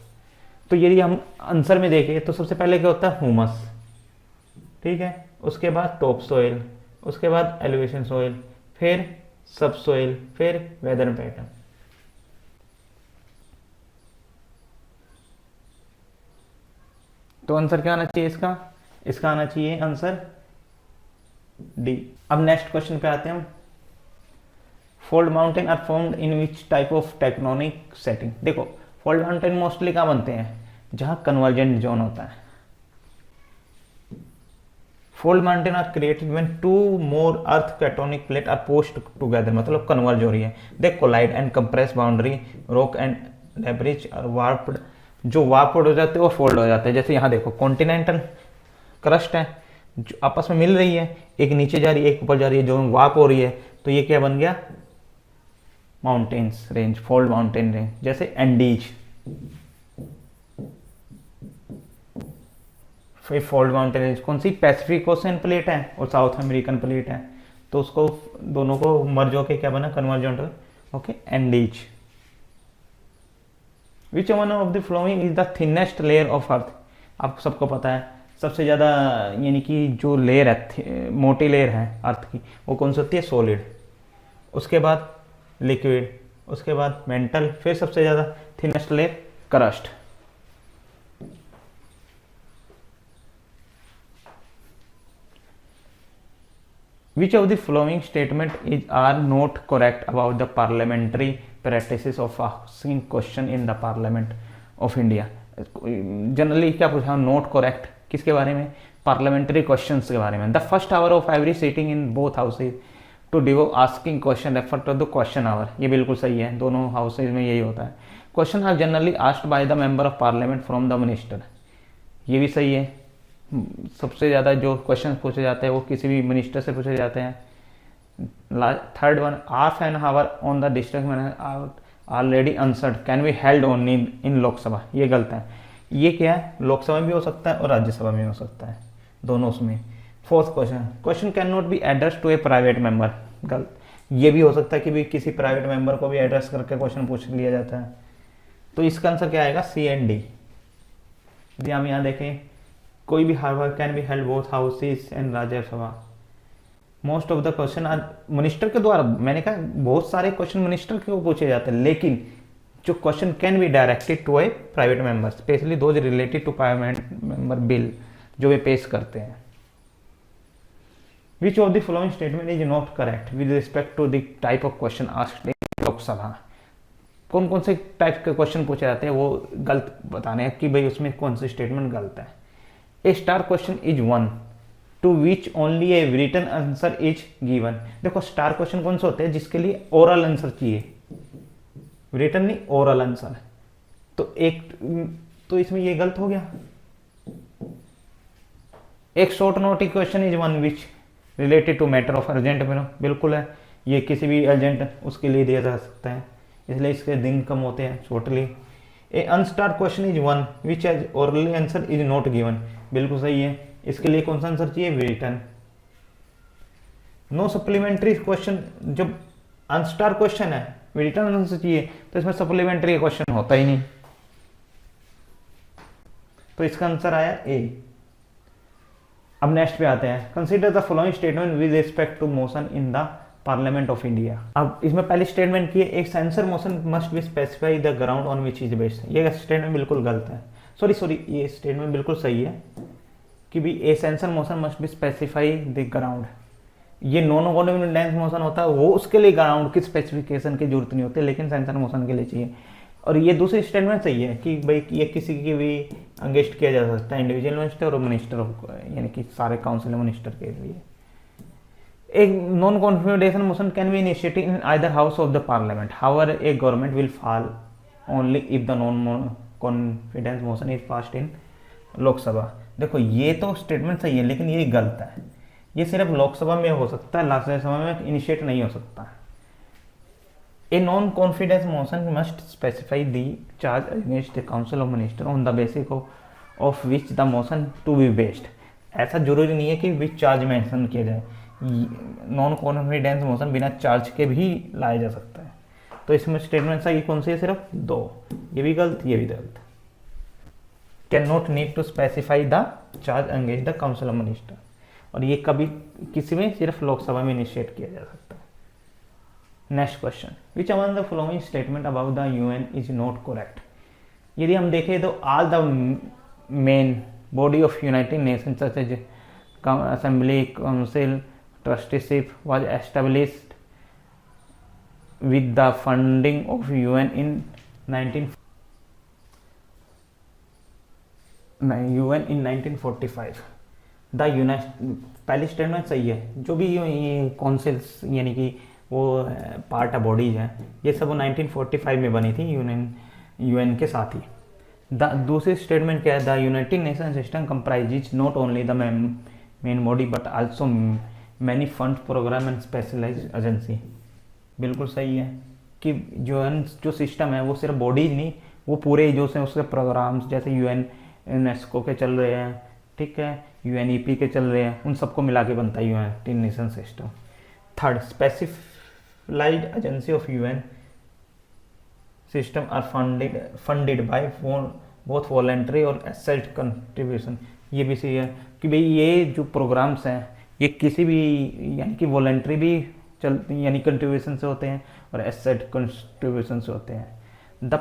तो यदि हम आंसर में देखें तो सबसे पहले क्या होता है, ह्यूमस, ठीक है। उसके बाद टॉप सोइल, उसके बाद एलिवेशन सोइल, फिर सब सोइल, फिर वेदर पैटर्न। तो आंसर क्या आना चाहिए इसका, इसका आना चाहिए आंसर डी। अब नेक्स्ट क्वेश्चन पे आते हैं हम। Fold mountain are formed in which type of tectonic setting. देखो फोल्ड माउंटेन मोस्टली कहाँ बनते हैं, जहां कन्वर्जेंट जोन होता है। Fold mountain are created when two more earth tectonic plate are posed together, मतलब कन्वर्ज हो रही है। They collide and compress boundary rock and debris और वार्प्ड, जो वार्प्ड हो जाते हैं वो फोल्ड हो जाते हैं। जैसे यहाँ देखो कॉन्टिनेंटल क्रस्ट है, जो आपस में मिल रही है, एक नीचे जा रही है, एक ऊपर जा रही है, जो वार्प हो रही है, तो ये क्या बन गया, mountains range, fold mountain range. जैसे एंडीज, फिर फोल्ड माउंटेन रेंज कौन सी, पैसिफिक ओशन प्लेट है और साउथ अमेरिकन प्लेट है, तो उसको दोनों को मर्ज होके क्या बना, convergent, okay, Andes. Which one of the flowing is the thinnest layer of earth. आपको सबको पता है सबसे ज़्यादा, यानी कि जो लेयर है, मोटी लेयर है अर्थ की, वो कौन सी होती है, सॉलिड। उसके बाद लिक्विड, उसके बाद मेंटल, फिर सबसे ज़्यादा thinnest layer crust. Which of the following statement is are not correct about the parliamentary practices of asking question in the Parliament of India? Generally क्या पूछा, नोट करेक्ट किसके बारे में, पार्लियामेंट्री क्वेश्चंस के बारे में। The first hour of every sitting in both houses to devote asking question refer to the question hour. ये बिल्कुल सही है, दोनों हाउसेज में यही होता है। Question are generally asked by the member of parliament from the minister, ये भी सही है। सबसे ज़्यादा जो क्वेश्चन पूछे जाते हैं वो किसी भी मिनिस्टर से पूछे जाते हैं। Third one, half an hour on the district already answered can be held only in Lok Sabha, ये गलत है। ये क्या है, लोकसभा में भी हो सकता है और राज्यसभा में हो सकता है, दोनों उसमें। Fourth question, question can not be address to a private member, गलत। ये भी हो सकता है कि भी किसी प्राइवेट मेंबर को भी एड्रेस करके क्वेश्चन पूछ लिया जाता है। तो इसका आंसर क्या आएगा, सी एंड डी। यदि हम यहाँ देखें, कोई भी हावर can be held both houses and Rajya Sabha. Most of the question आज मिनिस्टर के द्वारा, मैंने कहा बहुत सारे क्वेश्चन मिनिस्टर के पूछे जाते हैं, लेकिन जो question can be directed to a private member, specially those related to private member bill जो वे पेश करते हैं। Which of the following statement is not correct with respect to the type of question asked in Lok Sabha. कौन कौन से type के question पूछे जाते हैं वो गलत बताने हैं कि भाई उसमें कौन सी स्टेटमेंट गलत है। A star question is one to which only a written answer is given. देखो स्टार क्वेश्चन कौन से होते हैं जिसके लिए ओरल आंसर चाहिए, रिटन नहीं, ओरल आंसर। तो तो इसमें ये गलत हो गया। एक short note question is one which related to matter of urgent, बिल्कुल है, ये किसी भी अर्जेंट उसके लिए दिया जा सकता है, इसलिए इसके दिन कम होते हैं shortly. A unstar question is one which as orally answer is not given, बिल्कुल सही है, इसके लिए कौन सा आंसर चाहिए, रिटन। नो सप्लीमेंट्री क्वेश्चन, जब अनस्टार क्वेश्चन है रिटर्न आंसर चाहिए, तो इसमें सप्लीमेंट्री क्वेश्चन होता ही नहीं, तो इसका आंसर आया ए। अब नेक्स्ट पे आते हैं, consider the following statement with respect to motion in the parliament of India. अब इसमें पहली स्टेटमेंट की है, एक censure motion must be specify the ground on which is based. ये स्टेटमेंट बिल्कुल गलत है, सॉरी ये स्टेटमेंट बिल्कुल सही है कि भी a censure motion must be specify the ground. ये नॉन कॉन्टिन्यूस मोशन होता है, वो उसके लिए ग्राउंड की स्पेसिफिकेशन की जरूरत नहीं होती, लेकिन सेंसर मोशन के लिए चाहिए। और ये दूसरी स्टेटमेंट सही है कि भाई ये किसी की भी अंगेस्ट किया जा सकता है, इंडिविजुअल मिनिस्टर और मिनिस्टर यानी कि सारे काउंसिल मिनिस्टर के लिए। एक non confidential motion can be initiated in either house of the parliament, however A government will fall only if the non confidence motion is passed in Lok Sabha. देखो ये तो स्टेटमेंट सही है, लेकिन ये गलत है। ये सिर्फ लोकसभा में हो सकता है, राज्यसभा में इनिशिएट नहीं हो सकता। A non-confidence motion must specify the charge against the council of ministers on the basis of which the motion to be based। ऐसा जरूरी नहीं है कि विच चार्ज मेंशन किया जाए, नॉन कॉन्फिडेंस मोशन बिना चार्ज के भी लाया जा सकता है। तो इसमें स्टेटमेंट सही कौन सी है, सिर्फ दो, ये भी गलत ये भी गलत। Can not need to specify the charge against the council of minister, और ये कभी किसी में सिर्फ लोकसभा में इनिशिएट किया जा सकता है। Next question, which among the following statement about the UN is not correct. यदि हम देखें तो all the main body of united nation such as assembly, council, trusteeship was established with the funding of UN in 1945। पहली statement सही है, जो भी councils यानी कि वो पार्ट ऑफ बॉडीज हैं, ये सब वो 1945 में बनी थी यूएन के साथ ही। दूसरी स्टेटमेंट क्या है, the united nation system comprises not only the main body but also many fund program and specialized agency. बिल्कुल सही है कि जो सिस्टम है वो सिर्फ बॉडीज नहीं, वो पूरे जो से उसके प्रोग्राम्स जैसे यूएन यूनेस्को के चल रहे हैं, ठीक है, यूएनईपी के चल रहे हैं, उन सबको मिला के बनता है united nation system. Third, specified agency of UN system are funded by both voluntary और एसेट कंट्रीब्यूशन। ये भी सही है कि भाई ये जो प्रोग्राम्स हैं ये किसी भी यानी कि वॉलेंट्री भी यानी कंट्रीब्यूशन से होते हैं और एसेट कंट्रीब्यूशन से होते हैं। The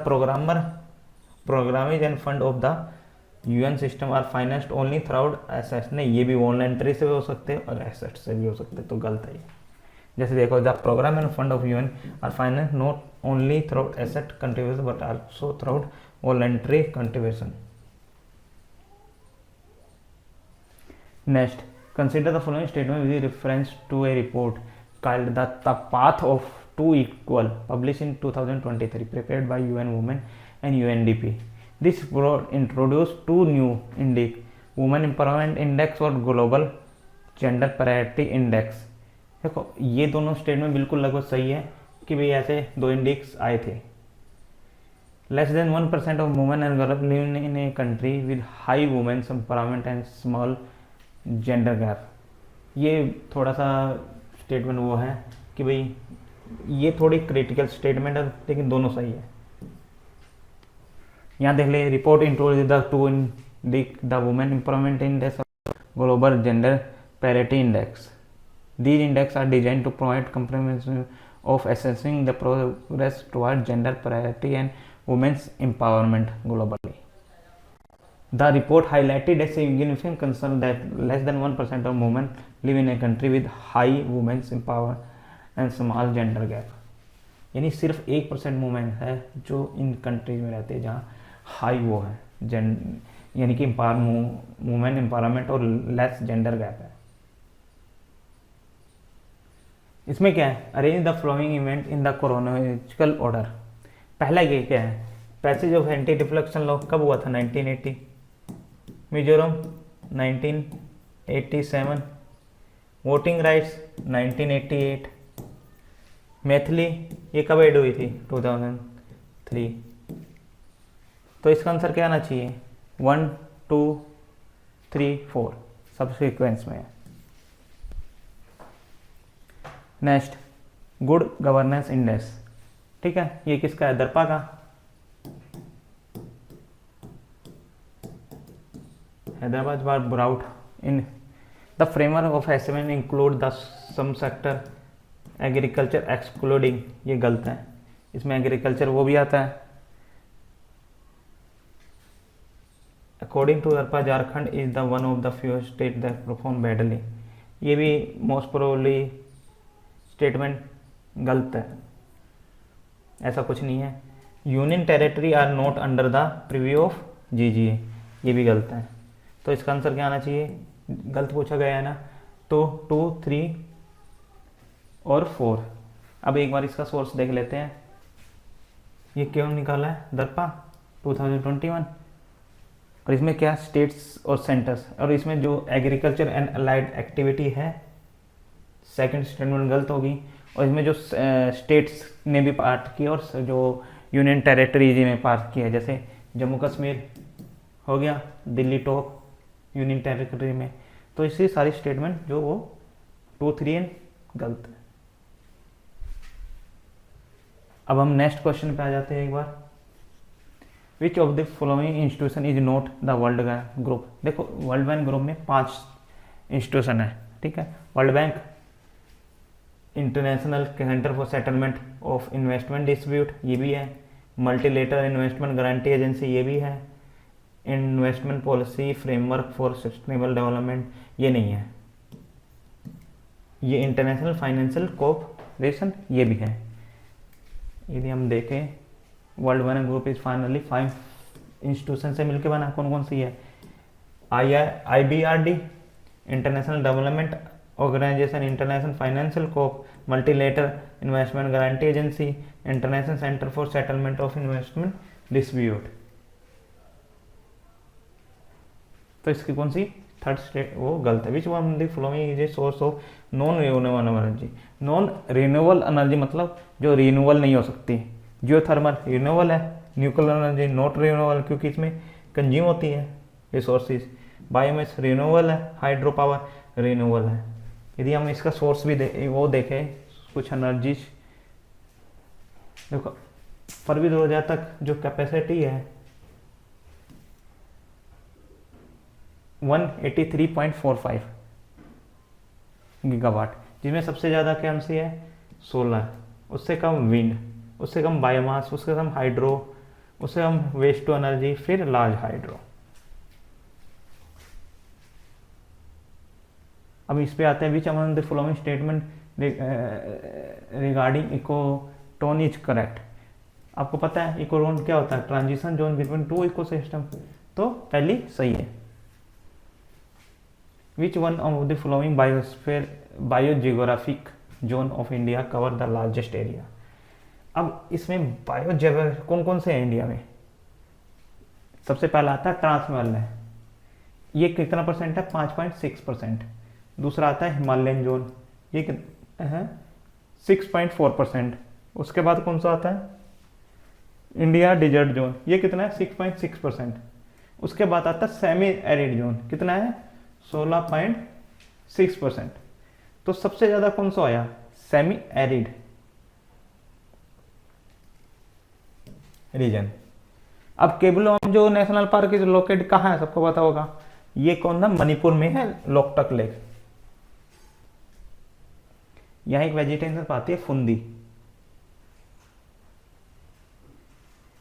programmes and fund of the UN system are financed only through assets. नहीं, ये भी वॉलेंट्री से भी हो सकते हैं और एसेट से भी हो सकते हैं, तो गलत है। जैसे देखो, the program and fund of UN are financed not only through asset contribution but also through voluntary contribution. Next, consider the following statement with reference to a report called the Path of Two Equal, published in 2023, prepared by UN Women and UNDP. This report introduced two new index, Women Empowerment Index और Global Gender Parity Index। देखो ये दोनों statement बिल्कुल लगभग सही है कि भाई ऐसे दो इंडेक्स आए थे। Less than 1% of women and girls live in a country with high women's empowerment and small gender gap. ये थोड़ा सा स्टेटमेंट वो है कि भाई ये थोड़ी क्रिटिकल स्टेटमेंट है, लेकिन दोनों सही है। यहाँ देख ले, report introduce the two index, the women empowerment index और global gender parity index. These index are design to provide comprehensive of assessing the progress toward gender parity and women's empowerment globally. The report highlighted a significant concern that less than 1% of women live in a country with high women's empowerment and small gender gap। यानी सिर्फ 1% women है जो इन countries में रहते हैं जहाँ high वो है यानी कि वुमेन एम्पावरमेंट और लेस जेंडर गैप है। इसमें क्या है, arrange the flowing event in the chronological order. पहला ये क्या है, passage of anti deflection law कब हुआ था, 1980। मिजोरम 1987, वोटिंग राइट्स 1988, मैथिली ये कब एड हुई थी, 2003। तो इसका आंसर क्या आना चाहिए, 1 2 3 4 सब सीक्वेंस में है। नेक्स्ट, गुड गवर्नेंस इंडेक्स, ठीक ठीक है, ये किसका है, दर्पा का। हैदराबाद बार brought in the framework of assessment include the some sector agriculture excluding, ये गलत है, इसमें एग्रीकल्चर वो भी आता है। अकॉर्डिंग टू दर्पा Jharkhand is the one of the few state that perform badly, ये भी मोस्ट प्रोबेबली स्टेटमेंट गलत है, ऐसा कुछ नहीं है। Union territory are not under the preview of GGA, ये भी गलत है। तो इसका आंसर क्या आना चाहिए, गलत पूछा गया है ना, तो 2, 3 और 4। अब एक बार इसका सोर्स देख लेते हैं, ये क्यों निकाला है, दर्पा 2021, और इसमें क्या स्टेट्स और सेंटर्स, और इसमें जो एग्रीकल्चर एंड अलाइड एक्टिविटी है, सेकंड स्टेटमेंट गलत होगी, और इसमें जो स्टेट्स ने भी पार्ट किया और जो यूनियन टेरिटरीज में पार्ट किया, जैसे जम्मू कश्मीर हो गया, दिल्ली टॉप यूनियन टेरिटरी में, तो इसी सारी स्टेटमेंट जो वो 2, 3 गलत है। अब हम नेक्स्ट क्वेश्चन पे आ जाते हैं एक बार। Which of the following institution is not the world bank group. देखो वर्ल्ड बैंक ग्रुप में 5 इंस्टीट्यूशन है, ठीक है, world bank, international centre for settlement of investment dispute, ये भी है, मल्टीलेटरल इन्वेस्टमेंट गारंटी एजेंसी, ये भी है, investment policy framework for sustainable development, ये नहीं है, ये इंटरनेशनल फाइनेंशियल कोऑपरेशन, ये भी है। यदि हम देखें world bank group is finally 5 institution से मिलकर बना, कौन कौन सी है, IBRD, international development organization, international financial corp, multilateral investment guarantee agency, international centre for settlement of investment dispute. तो इसकी कौन सी थर्ड स्टेट वो गलत है। Which one the following is a source of non renewable energy. Non renewable energy मतलब जो renewable नहीं हो सकती, जियोथर्मल रिन्यूएबल है, न्यूक्लियर एनर्जी नॉट रिन्यूएबल क्योंकि इसमें कंज्यूम होती है रिसोर्सेज, बायोमास रिन्यूएबल है, हाइड्रो पावर रिन्यूएबल है। यदि हम इसका सोर्स भी वो देखें कुछ एनर्जीज, देखो फरवरी 2000 तक जो कैपेसिटी है 183.45 गीगावाट, जिसमें सबसे ज़्यादा कौन सी है, सोलर, उससे कम विंड, उससे कम बायोमास, उससे कम हाइड्रो, उससे कम वेस्ट टू एनर्जी, फिर लार्ज हाइड्रो। अब इस पे आते हैं, विच among the following statement regarding ecotone is correct. आपको पता है इकोटोन क्या होता है, ट्रांजिशन जोन बिटवीन 2 इकोसिस्टम, तो पहली सही है। Which one of the following biosphere biogeographic zone of India cover the largest area. अब इसमें बायोजियोग्राफी कौन कौन से हैं इंडिया में, सबसे पहला आता है ट्रांसवाल है, ये कितना परसेंट है, 5.6%। दूसरा आता है हिमालयन जोन, ये कितना है, 6.4%। उसके बाद कौन सा आता है, इंडिया डिजर्ट जोन, ये कितना है, 6.6%। उसके बाद आता है सेमी एरिड जोन, कितना है, 16.6%। तो सबसे ज्यादा कौन सा आया, सेमी एरिड रीजन। अब केबुलोम जो नेशनल पार्क इज लोकेटेड कहाँ है, सबको पता होगा, ये कौन था, मणिपुर में है, लोकटक लेक। यहाँ एक वेजिटेशन पाती है फुंदी।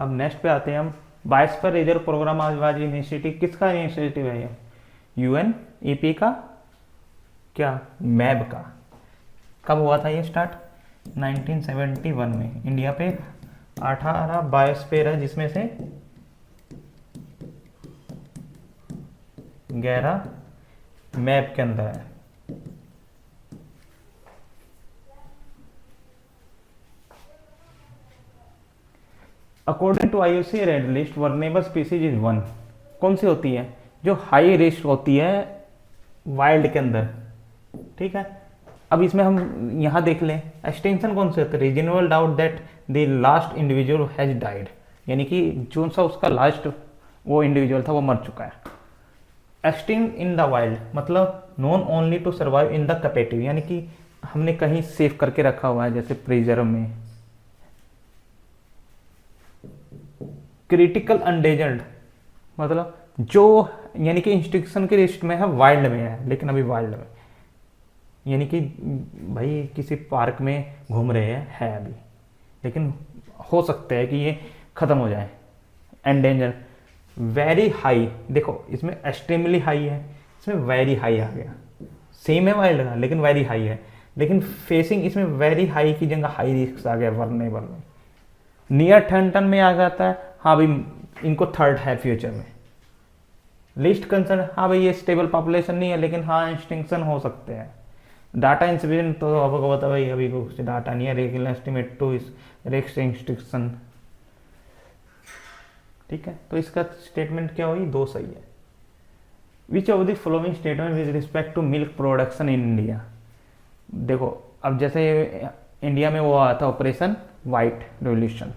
अब नेक्स्ट पे आते हैं हम, बायोस्फीयर रिजर्व प्रोग्राम आज इनिशिएटिव किसका इनिशिएटिव है, ये UNEP का, क्या मैब का। कब हुआ था ये स्टार्ट, 1971 में। इंडिया पे 18 बायोस्फीयर है, जिसमें से 11 मैप के अंदर है। According to IUCN red list vulnerable species is 1, कौन सी होती है, जो हाई रिस्क होती है वाइल्ड के अंदर, ठीक है। अब इसमें हम यहाँ देख लें, एक्सटेंशन कौन से होते हैं, reasonable doubt that the last individual has died, यानी कि जो सा उसका लास्ट वो इंडिविजुअल था वो मर चुका है। एक्सटिंक्ट इन द वाइल्ड मतलब known only to survive in the captive, यानी कि हमने कहीं सेव करके रखा हुआ है, जैसे प्रिजर्व में, क्रिटिकल एंडेंजर्ड मतलब जो यानी कि इंस्टिंक्शन की लिस्ट में है, वाइल्ड में है, लेकिन अभी वाइल्ड में, यानी कि भाई किसी पार्क में घूम रहे हैं, है अभी, लेकिन हो सकता है कि ये ख़त्म हो जाए। एंडेंजर। वेरी हाई, देखो इसमें एक्सट्रीमली हाई है, इसमें वेरी हाई आ गया, सेम है वाइल्ड का लेकिन वेरी हाई है, लेकिन फेसिंग इसमें वेरी हाई की जगह हाई रिस्क आ गया वरनेबल में। नियर टन में आ जाता है, हाँ भाई इनको थर्ड है फ्यूचर में। लिस्ट कंसर्न, हाँ भाई ये स्टेबल पॉपुलेशन नहीं है, लेकिन हाँ एक्सटिंक्शन हो सकते हैं। डाटा इंसिडेंट तो आपको पता भाई अभी कुछ डाटा नहीं है, लेकिन एस्टिमेट टू इस रिस्क एक्सटिंक्शन। ठीक है, तो इसका स्टेटमेंट क्या हुई, दो सही है। Which of the following statement with respect to milk production in India. देखो अब जैसे इंडिया में वो आया था ऑपरेशन वाइट रेवोल्यूशन,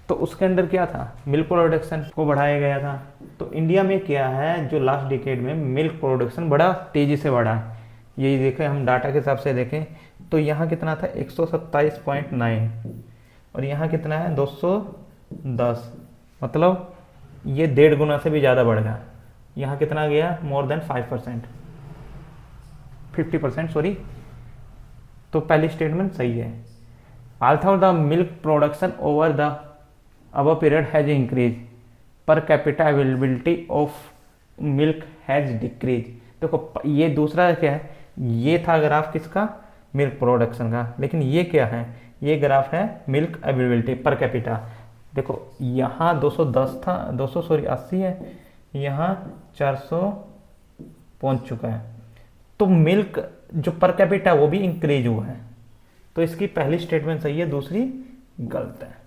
तो उसके अंदर क्या था, मिल्क प्रोडक्शन को बढ़ाया गया था। तो इंडिया में क्या है, जो लास्ट डिकेड में मिल्क प्रोडक्शन बड़ा तेजी से बढ़ा है। यही देखें हम डाटा के हिसाब से देखें तो यहाँ कितना था 127.9 और यहाँ कितना है 210, मतलब ये 1.5 गुना से भी ज़्यादा बढ़ गया। यहाँ कितना गया, मोर देन 5%, 50% सॉरी। तो पहली स्टेटमेंट सही है। although the milk production over the above period has increased, per capita availability of milk has decreased। देखो ये दूसरा क्या है, ये था ग्राफ किसका, मिल्क प्रोडक्शन का, लेकिन ये क्या है, ये ग्राफ है मिल्क अवेलेबिलिटी पर कैपिटा। देखो यहाँ 210 था, 200 सॉरी 80 है, यहाँ 400 पहुँच चुका है। तो मिल्क जो पर कैपिटा वो भी इंक्रीज हुआ है। तो इसकी पहली स्टेटमेंट सही है, दूसरी गलत है।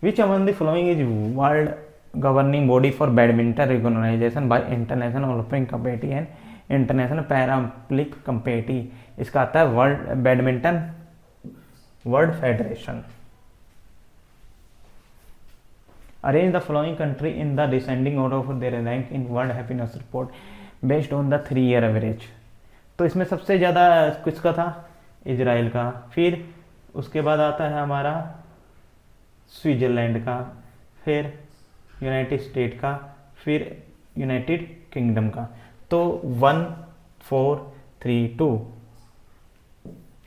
Which among the following is world governing body for badminton recognition by International Olympic Committee and International Paralympic Committee? इसका आता है world badminton world federation. Arrange the following country in the descending order of their rank in World Happiness Report based on the 3-year average। तो इसमें सबसे ज़्यादा किसका था, Israel का, फिर उसके बाद आता है हमारा स्विट्ज़रलैंड का, फिर यूनाइटेड स्टेट का, फिर यूनाइटेड किंगडम का। तो 1 4 3 2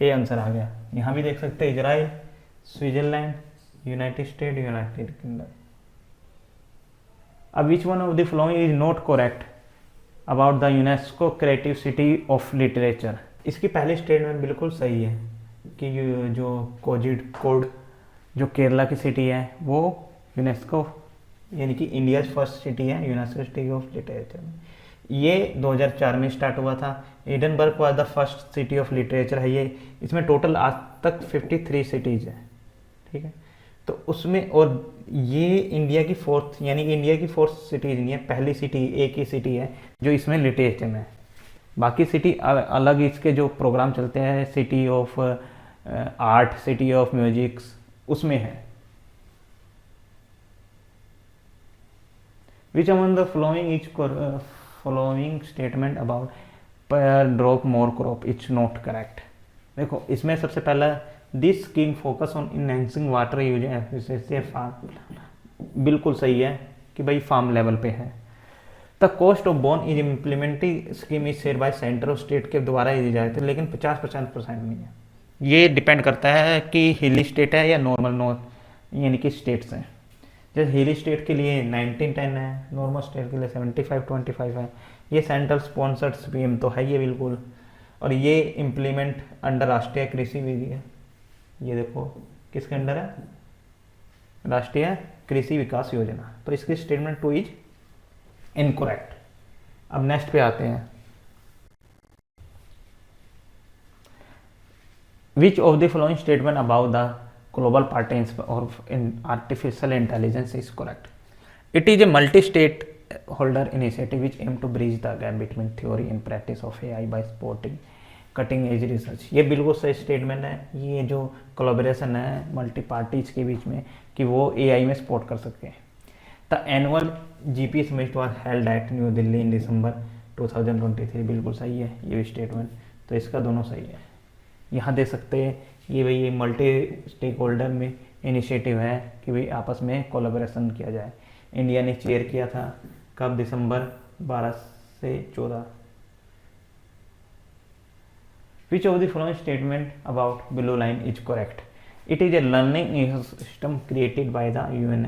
ये आंसर आ गया। यहाँ भी देख सकते हैं Israel, Switzerland, United State, United Kingdom. अब which one of the following is not correct about the UNESCO creative city of literature. इसकी पहली स्टेटमेंट बिल्कुल सही है कि जो कोजिड कोड जो केरला की सिटी है वो यूनेस्को यानी कि इंडिया फर्स्ट सिटी है यूनेस्को सिटी ऑफ लिटरेचर में। ये 2004 में स्टार्ट हुआ था। Edinburgh was the first city of literature है ये। इसमें टोटल आज तक 53 सिटीज़ हैं, ठीक है। तो उसमें और ये इंडिया की फोर्थ यानी कि इंडिया की फोर्थ सिटीज़ नहीं है, पहली सिटी एक ही सिटी है जो इसमें लिटरेचर में है। बाकी सिटी अलग इसके जो प्रोग्राम चलते हैं, city of art, city of musics, उसमें है। Which among the flowing is following statement about per drop more crop it's not correct. देखो इसमें सबसे पहला this scheme focus on enhancing water use efficiency farm, बिल्कुल सही है कि भाई फार्म लेवल पे है। The cost of bone is implementing scheme is share by centre और स्टेट के द्वारा दी जाए थे, लेकिन 50% नहीं है। ये डिपेंड करता है कि हिली स्टेट है या नॉर्मल नॉर्थ यानी कि स्टेट्स हैं। जैसे हिली स्टेट के लिए 1910 है, नॉर्मल स्टेट के लिए 75-25 है। ये सेंट्रल स्पॉन्सर्ड स्कीम तो है ये बिल्कुल, और ये इम्प्लीमेंट अंडर राष्ट्रीय कृषि विधि है। ये देखो किसके अंडर है, राष्ट्रीय कृषि विकास योजना। तो इसकी स्टेटमेंट 2 इज इनकरेक्ट। अब नेक्स्ट पे आते हैं। Which of the following statement about the global partners of artificial intelligence is correct. It is a multi stakeholder initiative which aim to bridge the gap between theory and practice of AI by supporting cutting edge research. ये बिल्कुल सही statement है। ये जो collaboration है multi parties के बीच में कि वो एआई में सपोर्ट कर सकते हैं। The annual GP summit was held at New Delhi in December 2023, बिल्कुल सही है ये भी स्टेटमेंट। तो इसका दोनों सही है। यहाँ देख सकते हैं ये भाई ये मल्टी स्टेक होल्डर में इनिशिएटिव है कि भाई आपस में कोलैबोरेशन किया जाए। इंडिया ने चेयर किया था कब, दिसंबर 12 से 14। Which of the following statement about blue line is correct? It is a learning system created by the UN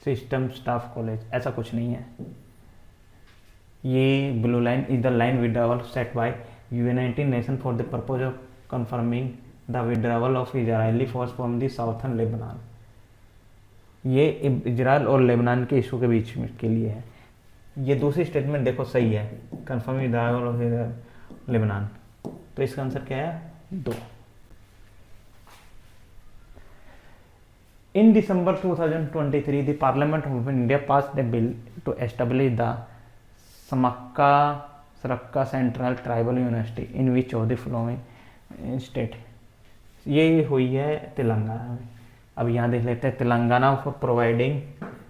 system staff college. ऐसा कुछ नहीं है। ये blue line is the line withdrawal set by united nation for the purpose of confirming the withdrawal of Israeli force from the southern Lebanon. ये Israel और Lebanon के issue के बीच में के लिए है। ये दूसरी स्टेटमेंट देखो सही है, कंफर्म विड्रॉवल ऑफ लेबनान। तो इसका आंसर क्या है? 2। In December 2023, the Parliament of India passed a bill to establish the Samakka Central Tribal University in which of the following state? ये हुई है तेलंगाना में। अब यहाँ देख लेते हैं, Telangana for providing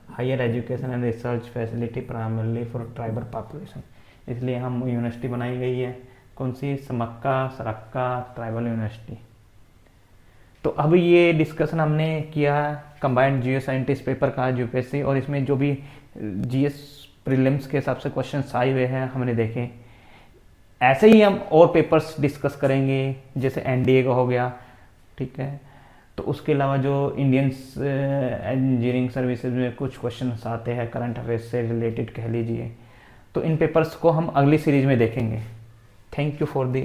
higher education and research facility primarily for tribal population, इसलिए हम यूनिवर्सिटी बनाई गई है। कौन सी? सरक्का ट्राइबल यूनिवर्सिटी। तो अब ये डिस्कशन हमने किया कंबाइंड जियो साइंटिस्ट पेपर का यूपीएससी, और इसमें जो भी जीएस प्रीलिम्स के हिसाब से क्वेश्चंस आए हुए हैं हमने देखे। ऐसे ही हम और पेपर्स डिस्कस करेंगे, जैसे एनडीए का हो गया, ठीक है। तो उसके अलावा जो इंडियन इंजीनियरिंग सर्विसेज में कुछ क्वेश्चंस आते हैं करंट अफेयर्स से रिलेटेड कह लीजिए, तो इन पेपर्स को हम अगली सीरीज में देखेंगे। Thank you for the